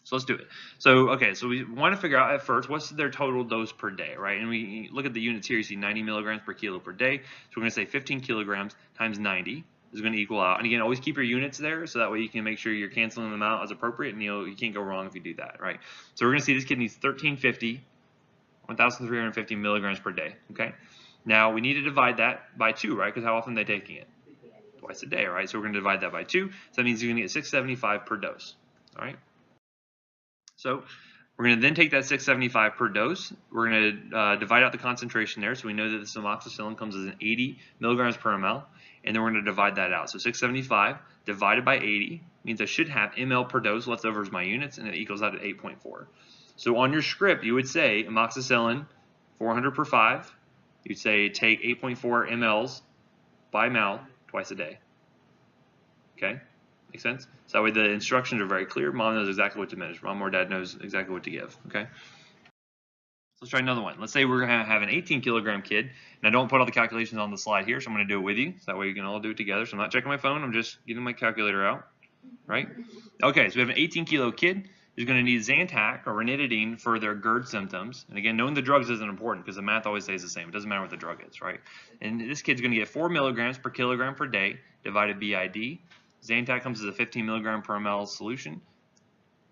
So let's do it. So, okay, so we want to figure out at first what's their total dose per day, right? And we look at the units here, you see 90 milligrams per kilo per day. So we're going to say 15 kilograms times 90 is going to equal out. And again, always keep your units there so that way you can make sure you're canceling them out as appropriate, and you can't go wrong if you do that, right? So we're going to see this kid needs 1,350 milligrams per day, okay? Now, we need to divide that by 2, right? Because how often are they taking it? Twice a day, right? So we're going to divide that by 2. So that means you're going to get 675 per dose, all right? So we're going to then take that 675 per dose. We're going to divide out the concentration there. So we know that this amoxicillin comes as an 80 milligrams per ml. And then we're going to divide that out. So 675 divided by 80 means I should have ml per dose left over as my units, and it equals out at 8.4. So on your script, you would say amoxicillin 400 per 5. You'd say take 8.4 mLs by mouth twice a day. Okay? Make sense? So that way the instructions are very clear. Mom knows exactly what to administer. Mom or dad knows exactly what to give. Okay? Let's try another one. Let's say we're going to have an 18-kilogram kid, and I don't put all the calculations on the slide here, so I'm going to do it with you, so that way you can all do it together. So I'm not checking my phone, I'm just getting my calculator out, right? Okay, so we have an 18-kilo kid who's going to need Zantac or ranitidine for their GERD symptoms. And again, knowing the drugs isn't important because the math always stays the same. It doesn't matter what the drug is, right? And this kid's going to get 4 milligrams per kilogram per day divided BID. Zantac comes as a 15 milligram per ml solution.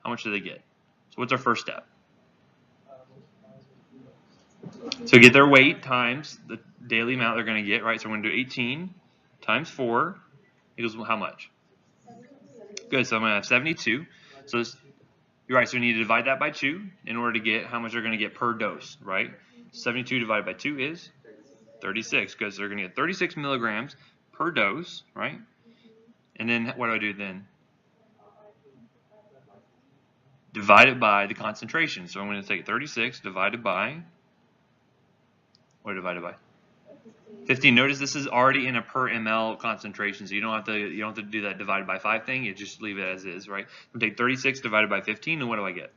How much do they get? So what's our first step? So get their weight times the daily amount they're going to get, right? So we're going to do 18 times 4 equals how much? Good, so I'm going to have 72. So this, you're right, so we need to divide that by 2 in order to get how much they're going to get per dose, right? 72 divided by 2 is 36, because they're going to get 36 milligrams per dose, right? And then what do I do then? Divide it by the concentration. So I'm going to take 36 divided by, what divided by? 15. Notice this is already in a per ml concentration, so you don't have to do that divided by 5 thing. You just leave it as is, right? I'm going to take 36 divided by 15, and what do I get?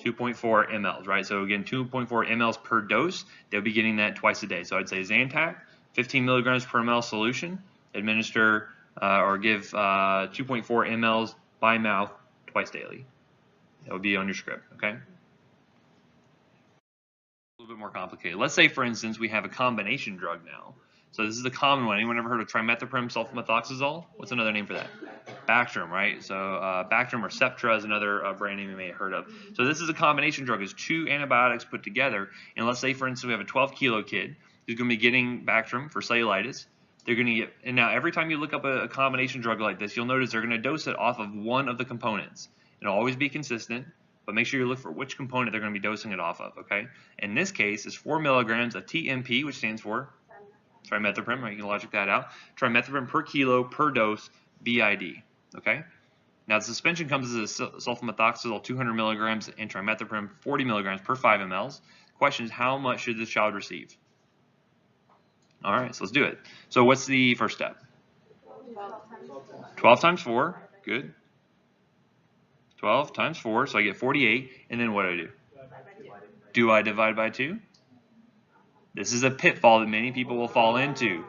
2.4 mLs, right? So again, 2.4 mLs per dose. They'll be getting that twice a day. So I'd say Zantac, 15 milligrams per ml solution, administer or give 2.4 mLs by mouth twice daily. That would be on your script, okay? A little bit more complicated. Let's say, for instance, we have a combination drug now. So this is the common one. Anyone ever heard of trimethoprim sulfamethoxazole? What's another name for that? Bactrim, right? So Bactrim or Septra is another brand name you may have heard of. So this is a combination drug. It's 2 antibiotics put together. And let's say, for instance, we have a 12-kilo kid who's going to be getting Bactrim for cellulitis. They're going to get, and now every time you look up a combination drug like this, you'll notice they're going to dose it off of one of the components. It'll always be consistent, but make sure you look for which component they're going to be dosing it off of, okay? In this case, it's 4 milligrams of TMP, which stands for trimethoprim, right? You can logic that out. Trimethoprim per kilo per dose BID, okay? Now, the suspension comes as a sulfamethoxazole 200 milligrams and trimethoprim 40 milligrams per 5 mLs. The question is, how much should this child receive? All right, so let's do it. So what's the first step? 12 times 4, good. 12 times 4, so I get 48, and then what do? Do I divide by 2? This is a pitfall that many people will fall into.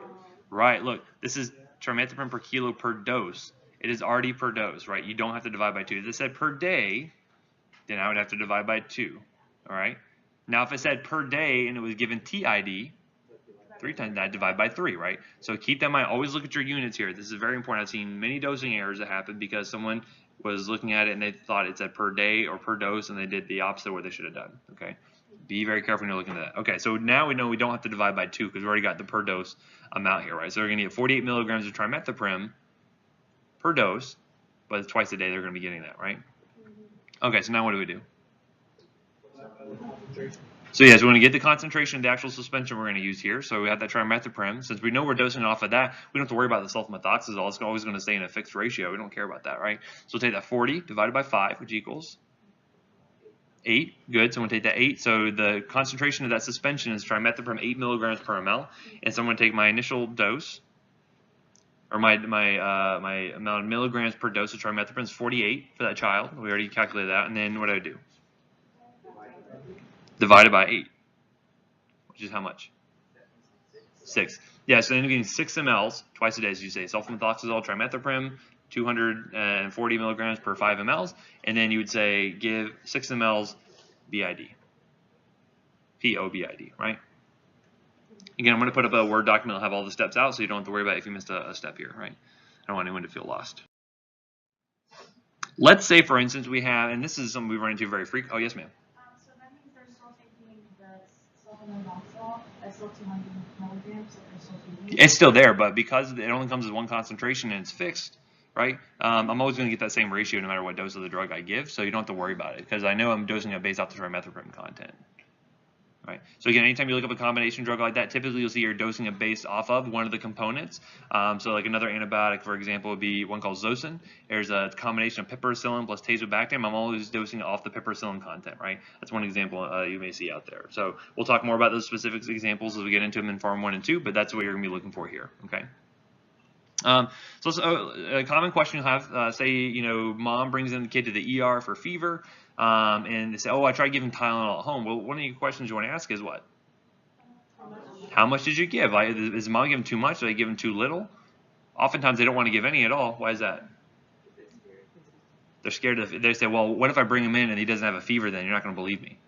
Right, look, this is trimethoprim per kilo per dose. It is already per dose, right? You don't have to divide by 2. If it said per day, then I would have to divide by 2, all right? Now, if it said per day and it was given TID, 3 times that, divide by 3, right? So keep that in mind. Always look at your units here. This is very important. I've seen many dosing errors that happen because someone was looking at it and they thought it said per day or per dose, and they did the opposite of what they should have done, okay? Be very careful when you're looking at that. Okay, so now we know we don't have to divide by 2 because we already got the per dose amount here, right? So we're going to get 48 milligrams of trimethoprim per dose, but twice a day they're going to be getting that, right? Okay, so now what do we do? So yeah, so we're going to get the concentration of the actual suspension we're going to use here. So we have that trimethoprim. Since we know we're dosing off of that, we don't have to worry about the sulfamethoxazole. It's always going to stay in a fixed ratio. We don't care about that, right? So we'll take that 40 divided by 5, which equals 8. Good. So I'm going to take that 8. So the concentration of that suspension is trimethoprim 8 milligrams per ml. And so I'm going to take my initial dose, or my amount of milligrams per dose of trimethoprim is 48 for that child. We already calculated that. And then what do I do? Divided by 8, which is how much? 6. Yeah, so then you're getting 6 mLs twice a day, as you say. Sulfamethoxazole, trimethoprim, 240 milligrams per 5 mLs. And then you would say give 6 mLs BID. POBID, right? Again, I'm going to put up a Word document that'll have all the steps out so you don't have to worry about if you missed a step here, right? I don't want anyone to feel lost. Let's say, for instance, we have, and this is something we run into very frequently. Oh, yes, ma'am. So that means they're still taking the sulfamethoxazole at still 200 milligrams, so they're still taking it? It's still there, but because it only comes as one concentration and it's fixed, right? I'm always going to get that same ratio no matter what dose of the drug I give, so you don't have to worry about it because I know I'm dosing it based off the trimethoprim content. Right. So again, anytime you look up a combination drug like that, typically you'll see you're dosing it based off of one of the components. So like another antibiotic, for example, would be one called Zosyn. There's a combination of piperacillin plus tazobactam. I'm always dosing it off the piperacillin content, right? That's one example you may see out there. So we'll talk more about those specific examples as we get into them in Pharm 1 and 2, but that's what you're going to be looking for here, okay? So a common question you'll have, say, you know, mom brings in the kid to the ER for fever, and they say, oh, I tried giving Tylenol at home. Well, one of the questions you want to ask is what? How much did you give? Is mom giving too much? Did I give him too little? Oftentimes they don't want to give any at all. Why is that? They're scared of, they say, well, what if I bring him in and he doesn't have a fever then? You're not going to believe me.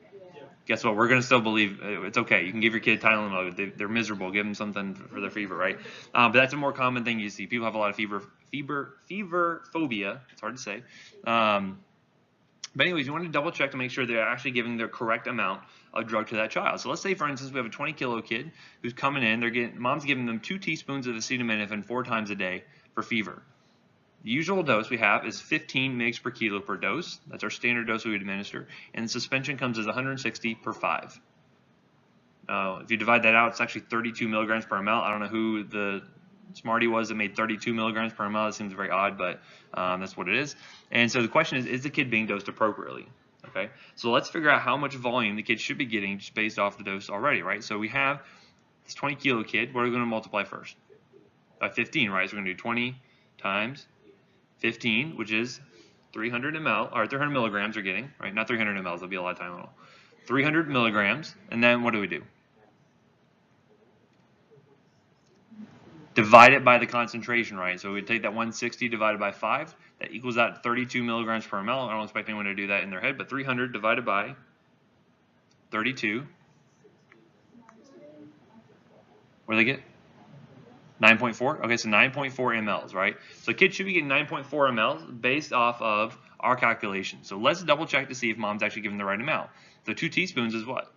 Guess what? We're going to still believe it's okay. You can give your kid Tylenol. They're miserable. Give them something for their fever, right? But that's a more common thing you see. People have a lot of fever phobia. It's hard to say. But anyways, you want to double check to make sure they're actually giving the correct amount of drug to that child. So let's say, for instance, we have a 20-kilo kid who's coming in. Mom's giving them 2 teaspoons of acetaminophen 4 times a day for fever. The usual dose we have is 15 mg per kilo per dose. That's our standard dose we would administer. And suspension comes as 160 per 5. If you divide that out, it's actually 32 milligrams per ml. I don't know who the smarty was that made 32 milligrams per ml. It seems very odd, but that's what it is. And so the question is the kid being dosed appropriately? Okay, so let's figure out how much volume the kid should be getting just based off the dose already, right? So we have this 20-kilo kid. What are we going to multiply first? By 15, right? So we're going to do 20 times 15, which is 300 ml, or 300 milligrams are getting, right? Not 300 mLs, that'll be a lot of Tylenol. 300 milligrams, and then what do we do? Divide it by the concentration, right? So we take that 160 divided by 5, that equals out 32 milligrams per ml. I don't expect anyone to do that in their head, but 300 divided by 32. What do they get? 9.4? Okay, so 9.4 mLs, right? So kids should be getting 9.4 mLs based off of our calculation. So let's double check to see if mom's actually giving the right amount. So 2 teaspoons is what?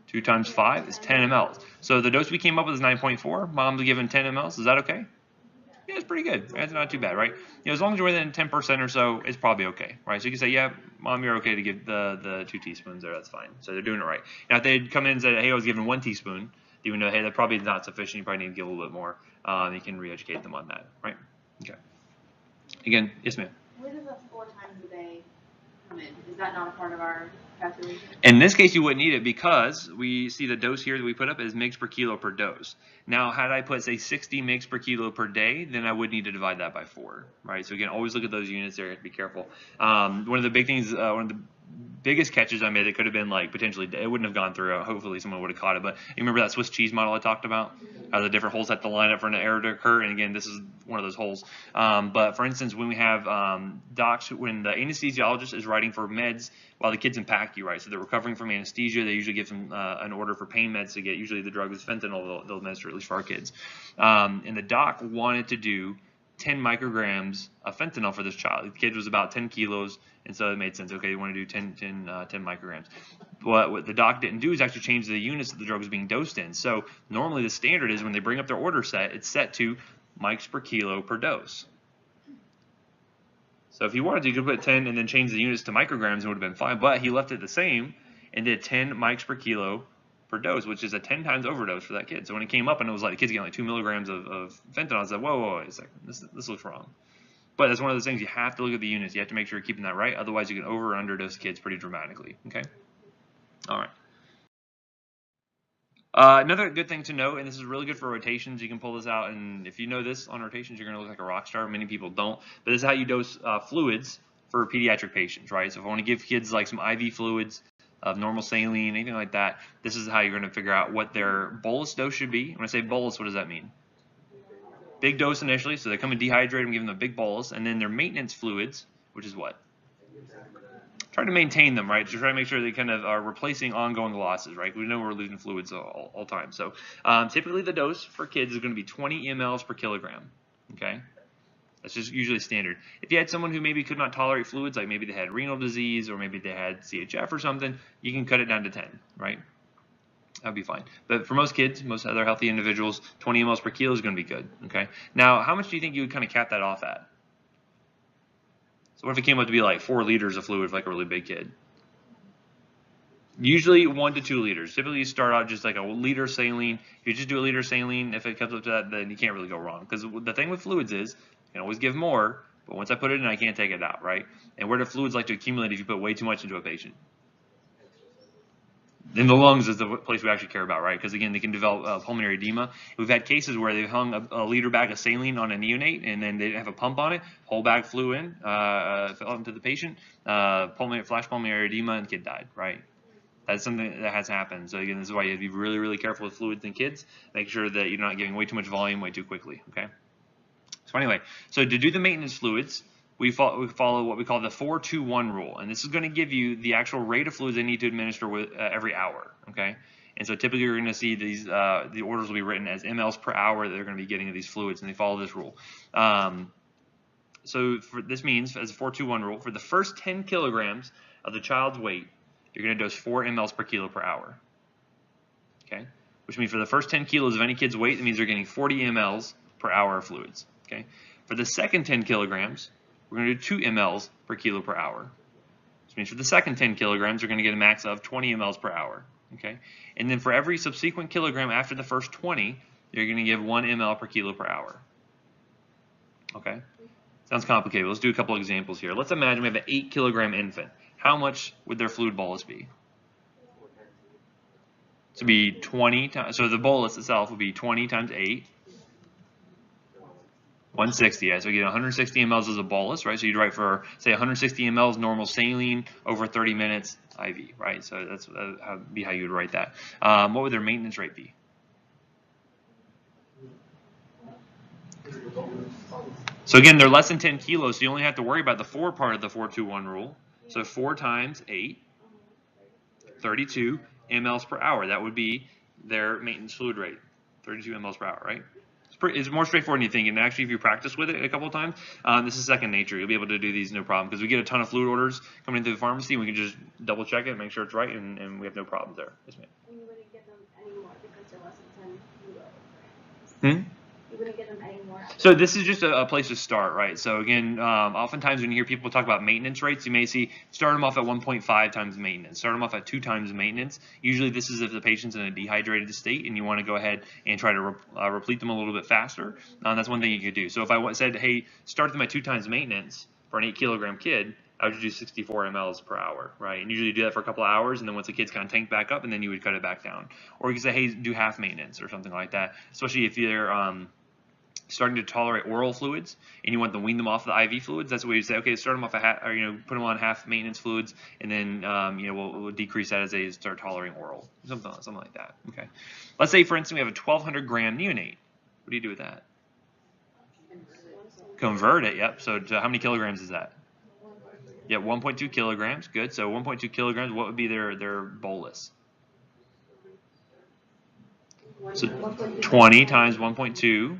2 times 5 is 10 mLs. So the dose we came up with is 9.4. Mom's giving 10 mLs. Is that okay? Yeah, it's pretty good. That's not too bad, right? You know, as long as you're within 10% or so, it's probably okay, right? So you can say, yeah, mom, you're okay to give the 2 teaspoons there. That's fine. So they're doing it right. Now, if they'd come in and said, hey, I was giving 1 teaspoon, you would know, hey, that probably is not sufficient. You probably need to give a little bit more. You can re-educate them on that, right? Okay. Again, yes, ma'am. Where does the 4 times a day come in? Is that not a part of our calculation? In this case, you wouldn't need it because we see the dose here that we put up is mg per kilo per dose. Now, had I put, say, 60 mg per kilo per day, then I would need to divide that by 4, right? So again, always look at those units there. Be careful. One of the big things, one of the biggest catches I made that could have been like potentially, it wouldn't have gone through. Hopefully someone would have caught it. But you remember that Swiss cheese model I talked about? How the different holes have to line up for an error to occur. And again, this is one of those holes. But for instance, when we have docs, when the anesthesiologist is writing for meds while the kid's in PACU, right? So they're recovering from anesthesia. They usually give them an order for pain meds to get. Usually the drug is fentanyl. They'll administer, at least for our kids. And the doc wanted to do 10 micrograms of fentanyl for this child. The kid was about 10 kilos, and so it made sense. Okay, you want to do 10 micrograms. But what the doc didn't do is actually change the units that the drug was being dosed in. So normally the standard is when they bring up their order set, it's set to mics per kilo per dose. So if he wanted to, you could put 10 and then change the units to micrograms, it would have been fine. But he left it the same and did 10 mics per kilo per dose, which is a 10 times overdose for that kid. So when it came up and it was like the kid's getting like 2 milligrams of fentanyl, I was like, whoa, wait a second, this looks wrong. But that's one of those things, you have to look at the units. You have to make sure you're keeping that right. Otherwise, you can over or underdose kids pretty dramatically. Okay? All right. Another good thing to know, and this is really good for rotations, you can pull this out, and if you know this on rotations, you're going to look like a rock star. Many people don't. But this is how you dose fluids for pediatric patients, right? So if I want to give kids like some IV fluids, of normal saline, anything like that, this is how you're going to figure out what their bolus dose should be. When I say bolus, what does that mean? Big dose initially, so they come in dehydrated and give them a big bolus, and then their maintenance fluids, which is what? Try to maintain them, right? To try to make sure they kind of are replacing ongoing losses, right? We know we're losing fluids all time. So typically the dose for kids is going to be 20 mLs per kilogram, okay? That's just usually standard. If you had someone who maybe could not tolerate fluids, like maybe they had renal disease or maybe they had CHF or something, you can cut it down to 10, right? That would be fine. But for most kids, most other healthy individuals, 20 mLs per kilo is going to be good, okay? Now, how much do you think you would kind of cap that off at? So what if it came up to be like 4 liters of fluid for like a really big kid? Usually 1 to 2 liters. Typically, you start out just like a liter saline. If you just do a liter saline, if it comes up to that, then you can't really go wrong. Because the thing with fluids is, you can always give more, but once I put it in, I can't take it out, right? And where do fluids like to accumulate if you put way too much into a patient? In the lungs is the place we actually care about, right? Because again, they can develop pulmonary edema. We've had cases where they've hung a liter bag of saline on a neonate, and then they have a pump on it. Whole bag flew in, fell into the patient, flash pulmonary edema, and the kid died, right? That's something that has happened. So again, this is why you have to be really, really careful with fluids in kids. Make sure that you're not giving way too much volume way too quickly, okay? So anyway, so to do the maintenance fluids, we follow what we call the 4-2-1 rule, and this is going to give you the actual rate of fluids they need to administer with every hour. Okay, and so typically you're going to see these the orders will be written as mLs per hour that they're going to be getting of these fluids, and they follow this rule. So this means, as a 4-2-1 rule, for the first 10 kilograms of the child's weight, you're going to dose 4 mLs per kilo per hour. Okay, which means for the first 10 kilos of any kid's weight, that means they're getting 40 mLs per hour of fluids. Okay, for the second 10 kilograms. We're going to do 2 mLs per kilo per hour. Which means for the second 10 kilograms, we're going to get a max of 20 mLs per hour. Okay? And then for every subsequent kilogram after the first 20, you're going to give 1 mL per kilo per hour. Okay? Sounds complicated. Let's do a couple examples here. Let's imagine we have an 8 kilogram infant. How much would their fluid bolus be? So it'd be 20 times, so the bolus itself would be 20 times 8. 160, yeah, so you get 160 mLs as a bolus, right? So you'd write for, say, 160 mLs normal saline over 30 minutes IV, right? So that's be how you would write that. What would their maintenance rate be? So again, they're less than 10 kilos, so you only have to worry about the 4 part of the 4-2-1 rule. So 4 times 8, 32 mLs per hour. That would be their maintenance fluid rate, 32 mLs per hour, right? It's more straightforward than you think, and actually if you practice with it a couple of times, this is second nature. You'll be able to do these no problem, because we get a ton of fluid orders coming into the pharmacy, and we can just double check it, make sure it's right, and we have no problems there. Yes, ma'am. And you wouldn't get them anymore because they're less than 10 kilograms. You wouldn't get them anymore. So this is just a place to start, right? So again, oftentimes when you hear people talk about maintenance rates, you may see start them off at 1.5 times maintenance, start them off at 2 times maintenance. Usually this is if the patient's in a dehydrated state and you want to go ahead and try to replete them a little bit faster. That's one thing you could do. So if I said, hey, start them at 2 times maintenance for an 8 kilogram kid, I would do 64 mLs per hour, right? And usually you do that for a couple of hours, and then once the kid's kind of tanked back up, and then you would cut it back down. Or you could say, hey, do half maintenance or something like that, especially if you're starting to tolerate oral fluids and you want to wean them off the IV fluids. That's where you say, okay, start them off put them on half maintenance fluids, and then we'll decrease that as they start tolerating oral, something like that. Okay. Let's say, for instance, we have a 1,200 gram neonate. What do you do with that? Convert it. Yep. So how many kilograms is that? Yeah, 1.2 kilograms. Good. So 1.2 kilograms. What would be their bolus? So 20 times 1.2.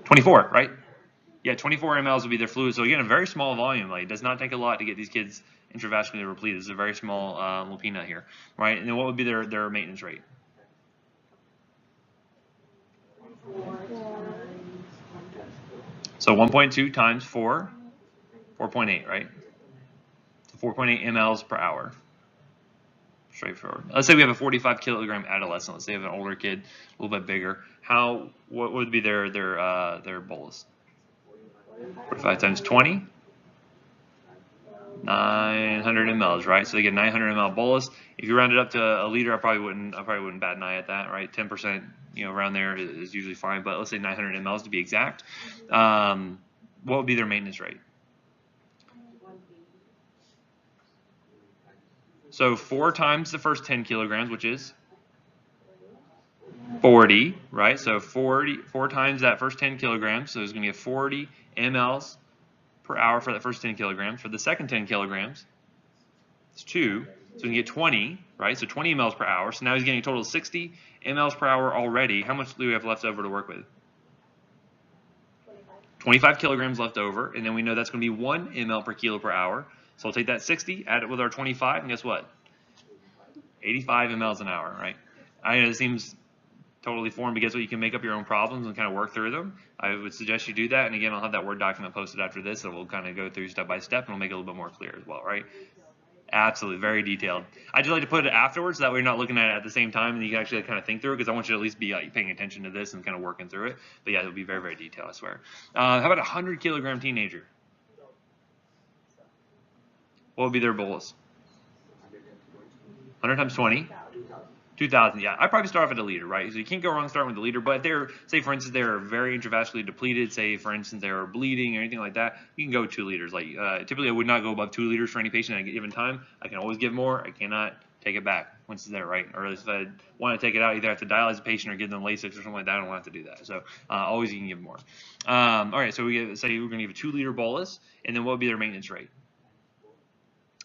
24, right? Yeah, 24 mLs would be their fluid. So again, a very small volume. Like, it does not take a lot to get these kids intravascularly repleted. This is a very small lupina here, right? And then what would be their maintenance rate? So 1.2 times 4, 4.8, right? So 4.8 mLs per hour. Straightforward. Let's say we have a 45 kilogram adolescent. Let's say we have an older kid, a little bit bigger. What would be their bolus? 45 times 20, 900 mLs, right? So they get 900 mL bolus. If you round it up to a liter, I probably wouldn't bat an eye at that, right? 10%, around there is usually fine. But let's say 900 mLs to be exact. What would be their maintenance rate? So 4 times the first 10 kilograms, which is 40, right? So 4 times that first 10 kilograms, so it's going to get 40 mLs per hour for that first 10 kilograms. For the second 10 kilograms, it's 2, so we can get 20, right? So 20 mLs per hour. So now he's getting a total of 60 mLs per hour already. How much do we have left over to work with? 25 kilograms left over, and then we know that's going to be 1 mL per kilo per hour. So we'll take that 60, add it with our 25, and guess what? 85 mLs an hour, right? I know it seems totally formed, but guess what? You can make up your own problems and kind of work through them. I would suggest you do that. And again, I'll have that Word document posted after this, so we'll kind of go through step by step, and we'll make it a little bit more clear as well, right? Absolutely, very detailed. I just like to put it afterwards, so that way you're not looking at it at the same time, and you can actually kind of think through it, because I want you to at least be paying attention to this and kind of working through it. But yeah, it'll be very, very detailed, I swear. How about a 100-kilogram teenager? What would be their bolus? 100 times 20? 2,000, yeah. I'd probably start off at a liter, right? So you can't go wrong starting with a liter, but if they're, say for instance, they're very intravascularly depleted, say for instance they're bleeding or anything like that, you can go 2 liters. Like typically I would not go above 2 liters for any patient at a given time. I can always give more. I cannot take it back once it's there, right? Or if I want to take it out, either I have to dialyze the patient or give them Lasix or something like that. I don't have to do that. So always you can give more. All right, so say we're going to give a 2-liter bolus, and then what would be their maintenance rate?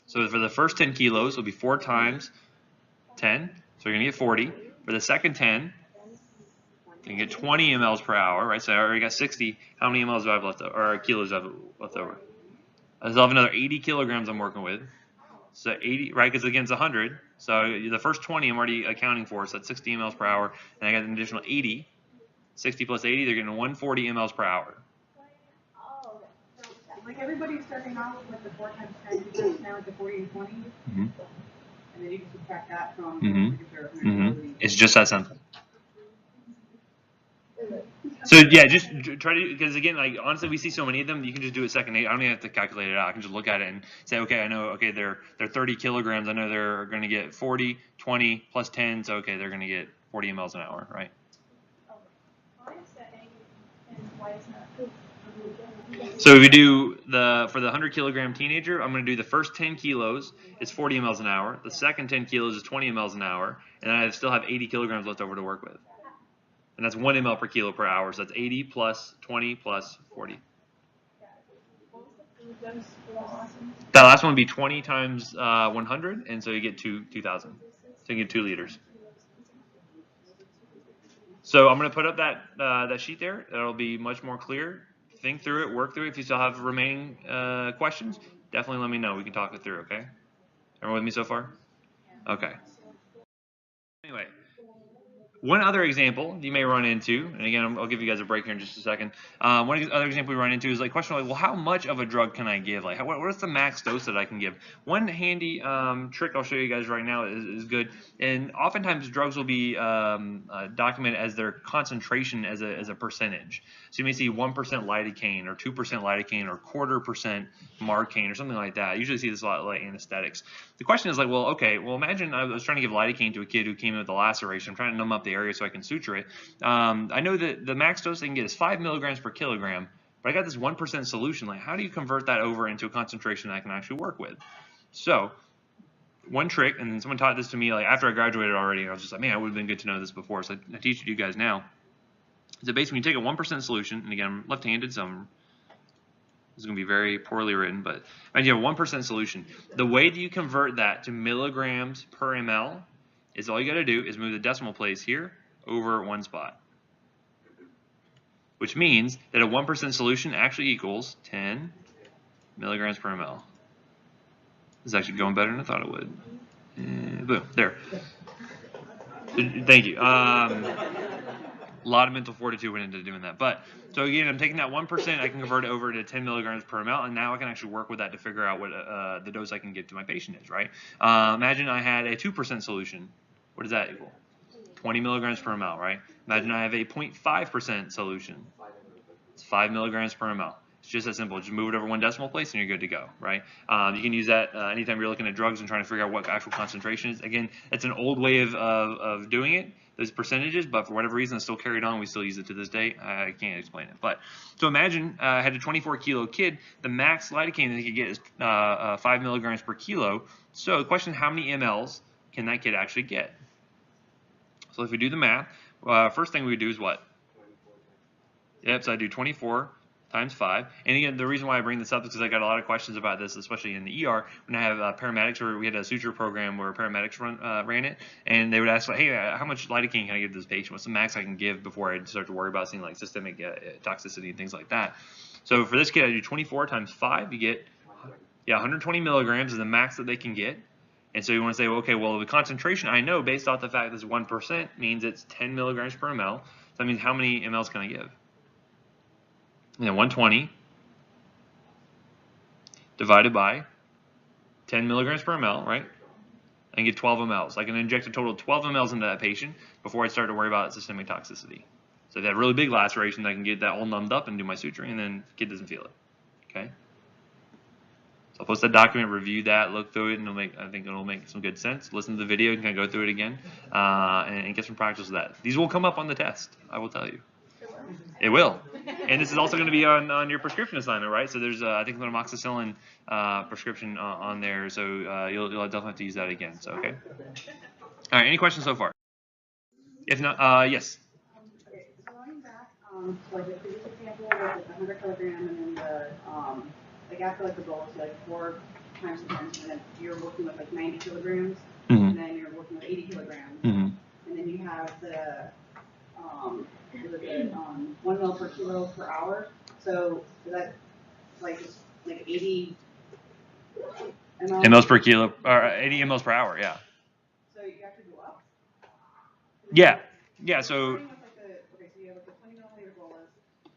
So for the first 10 kilos, it'll be 4 times 10. So you're going to get 40. For the second 10, you can get 20 mLs per hour, right? So I already got 60. How many mLs do I have left over, or kilos do I have left over? I still have another 80 kilograms I'm working with. So 80, right? Because again, it's 100. So the first 20 I'm already accounting for. So that's 60 mLs per hour. And I got an additional 80. 60 plus 80, they're getting 140 mLs per hour. Like everybody's starting off with the 4 times 10, because now it's a 40 and 20. Mm-hmm. And then you can subtract that from It's just that simple. So yeah, just try to, because again, like honestly, we see so many of them. You can just do it second. I don't even have to calculate it out. I can just look at it and say, okay, I know, okay, they're 30 kilograms. I know they're going to get 40, 20 plus 10. So okay, they're going to get 40 mLs an hour, right? So if we do for the 100-kilogram teenager, I'm going to do the first 10 kilos is 40 mLs an hour. The second 10 kilos is 20 mLs an hour, and then I still have 80 kilograms left over to work with. And that's 1 ml per kilo per hour. So that's 80 plus 20 plus 40. That last one would be 20 times 100, and so you get 2,000. So you get 2 liters. So I'm going to put up that sheet there. That'll be much more clear. Think through it, work through it. If you still have remaining questions, definitely let me know. We can talk it through, okay? Everyone with me so far? Okay. Anyway, one other example you may run into, and again, I'll give you guys a break here in just a second. One other example we run into is like question like, well, how much of a drug can I give? Like, what's the max dose that I can give? One handy trick I'll show you guys right now is good. And oftentimes drugs will be documented as their concentration as a percentage. So you may see 1% lidocaine or 2% lidocaine or 0.25% marcaine or something like that. I usually see this a lot like anesthetics. The question is like, well, okay, well imagine I was trying to give lidocaine to a kid who came in with a laceration. I'm trying to numb up the area so I can suture it. I know that the max dose they can get is 5 milligrams per kilogram, but I got this 1% solution. Like, how do you convert that over into a concentration that I can actually work with? So one trick, and someone taught this to me like after I graduated already, and I was just like, man, I would have been good to know this before, so I teach it to you guys now. So basically, when you take a 1% solution, and again, I'm left-handed, so this is going to be very poorly written, but imagine you have a 1% solution. The way that you convert that to milligrams per ml is all you got to do is move the decimal place here over one spot, which means that a 1% solution actually equals 10 milligrams per ml. This is actually going better than I thought it would. Boom, there. Thank you. A lot of mental fortitude went into doing that. But so again, I'm taking that 1%, I can convert it over to 10 milligrams per ml, and now I can actually work with that to figure out what the dose I can give to my patient is, right? Imagine I had a 2% solution. What does that equal? 20 milligrams per ml, right? Imagine I have a 0.5% solution. It's 5 milligrams per ml. It's just that simple. Just move it over one decimal place and you're good to go, right? You can use that anytime you're looking at drugs and trying to figure out what actual concentration is. Again, it's an old way of doing it, those percentages, but for whatever reason it's still carried on. We still use it to this day. I can't explain it. But so imagine I had a 24-kilo kid. The max lidocaine that he could get is 5 milligrams per kilo. So the question is, how many mLs can that kid actually get? So if we do the math, first thing we would do is what? Yep, so I do 24 times 5. And again, the reason why I bring this up is because I got a lot of questions about this, especially in the ER. When I have paramedics, or we had a suture program where paramedics ran it, and they would ask, like, hey, how much lidocaine can I give to this patient? What's the max I can give before I start to worry about seeing like systemic toxicity and things like that? So for this kid, I do 24 times 5. You get 120 milligrams is the max that they can get. And so you want to say, well, okay, well, the concentration I know based off the fact that it's 1% means it's 10 milligrams per ml. So that means how many mLs can I give? And then 120 divided by 10 milligrams per ml, right? And get 12 mLs. I can inject a total of 12 mLs into that patient before I start to worry about systemic toxicity. So if they have really big laceration, I can get that all numbed up and do my suturing, and then the kid doesn't feel it. Okay? So I'll post that document, review that, look through it, and I think it'll make some good sense. Listen to the video, and kind of go through it again, and get some practice with that. These will come up on the test, I will tell you. It will. And this is also going to be on your prescription assignment, right? So there's, I think, an amoxicillin prescription on there, so you'll definitely have to use that again. So, okay? All right, any questions so far? If not, yes? Okay, so going back, so like the previous example was like 100 kilogram, and then like after like the bolus, like 4 times 10, and then you're working with like 90 kilograms, and then you're working with 80 kilograms, and then you have the 1 ml per kilo per hour. So is that like 80 ml? mLs per kilo, or 80 mLs per hour, yeah. So you have to go up? Yeah, yeah, so... Okay, so you have like the 20 milliliter bolus,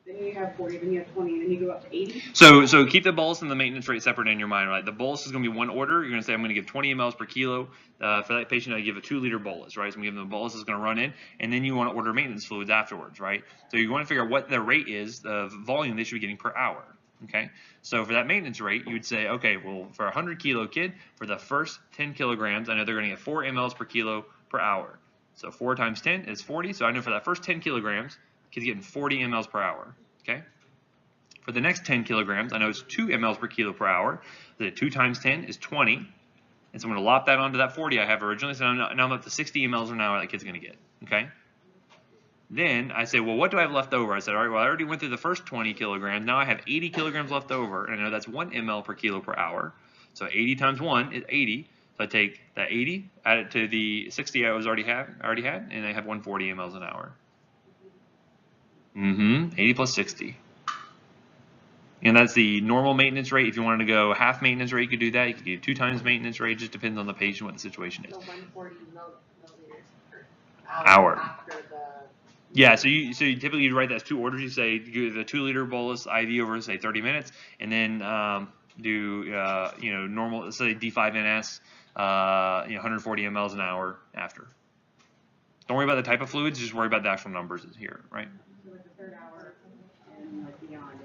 then you have 40, then you have 20, and then you go up to 80? So keep the bolus and the maintenance rate separate in your mind, right? The bolus is going to be one order. You're going to say, I'm going to give 20 mLs per kilo. For that patient, I give a 2-liter bolus, right? So I'm giving them the bolus is going to run in, and then you want to order maintenance fluids afterwards, right? So you want to figure out what the rate is, the volume they should be getting per hour, okay? So for that maintenance rate, you would say, okay, well, for a 100-kilo kid, for the first 10 kilograms, I know they're going to get 4 mLs per kilo per hour. So 4 times 10 is 40. So I know for that first 10 kilograms, the kid's getting 40 mLs per hour, okay? For the next 10 kilograms, I know it's 2 mLs per kilo per hour. The 2 times 10 is 20. And so I'm going to lop that onto that 40 I have originally. So now I'm up to 60 mLs an hour that kid's going to get. Okay? Then I say, well, what do I have left over? I said, all right, well, I already went through the first 20 kilograms. Now I have 80 kilograms left over. And I know that's 1 ml per kilo per hour. So 80 times 1 is 80. So I take that 80, add it to the 60 I already had, and I have 140 mLs an hour. 80 plus 60. And that's the normal maintenance rate. If you wanted to go half maintenance rate, you could do that. You could do 2 times maintenance rate. It just depends on the patient, what the situation is. So 140 milliliters per Hour. after the... Yeah, so you typically you write that as 2 orders. You say do the 2-liter bolus IV over say 30 minutes, and then do normal, say D5NS, 140 mLs an hour after. Don't worry about the type of fluids. Just worry about the actual numbers here, right? So like the 3rd hour and like beyond.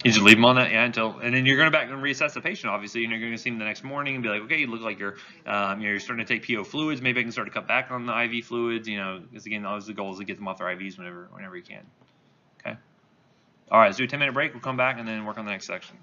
You just leave them on that, yeah, and then you're going to back and reassess the patient. Obviously, you're going to see them the next morning and be like, okay, you look like you're starting to take PO fluids. Maybe I can start to cut back on the IV fluids. Because again, always the goal is to get them off their IVs whenever you can. Okay. All right, let's do a 10-minute break. We'll come back and then work on the next section.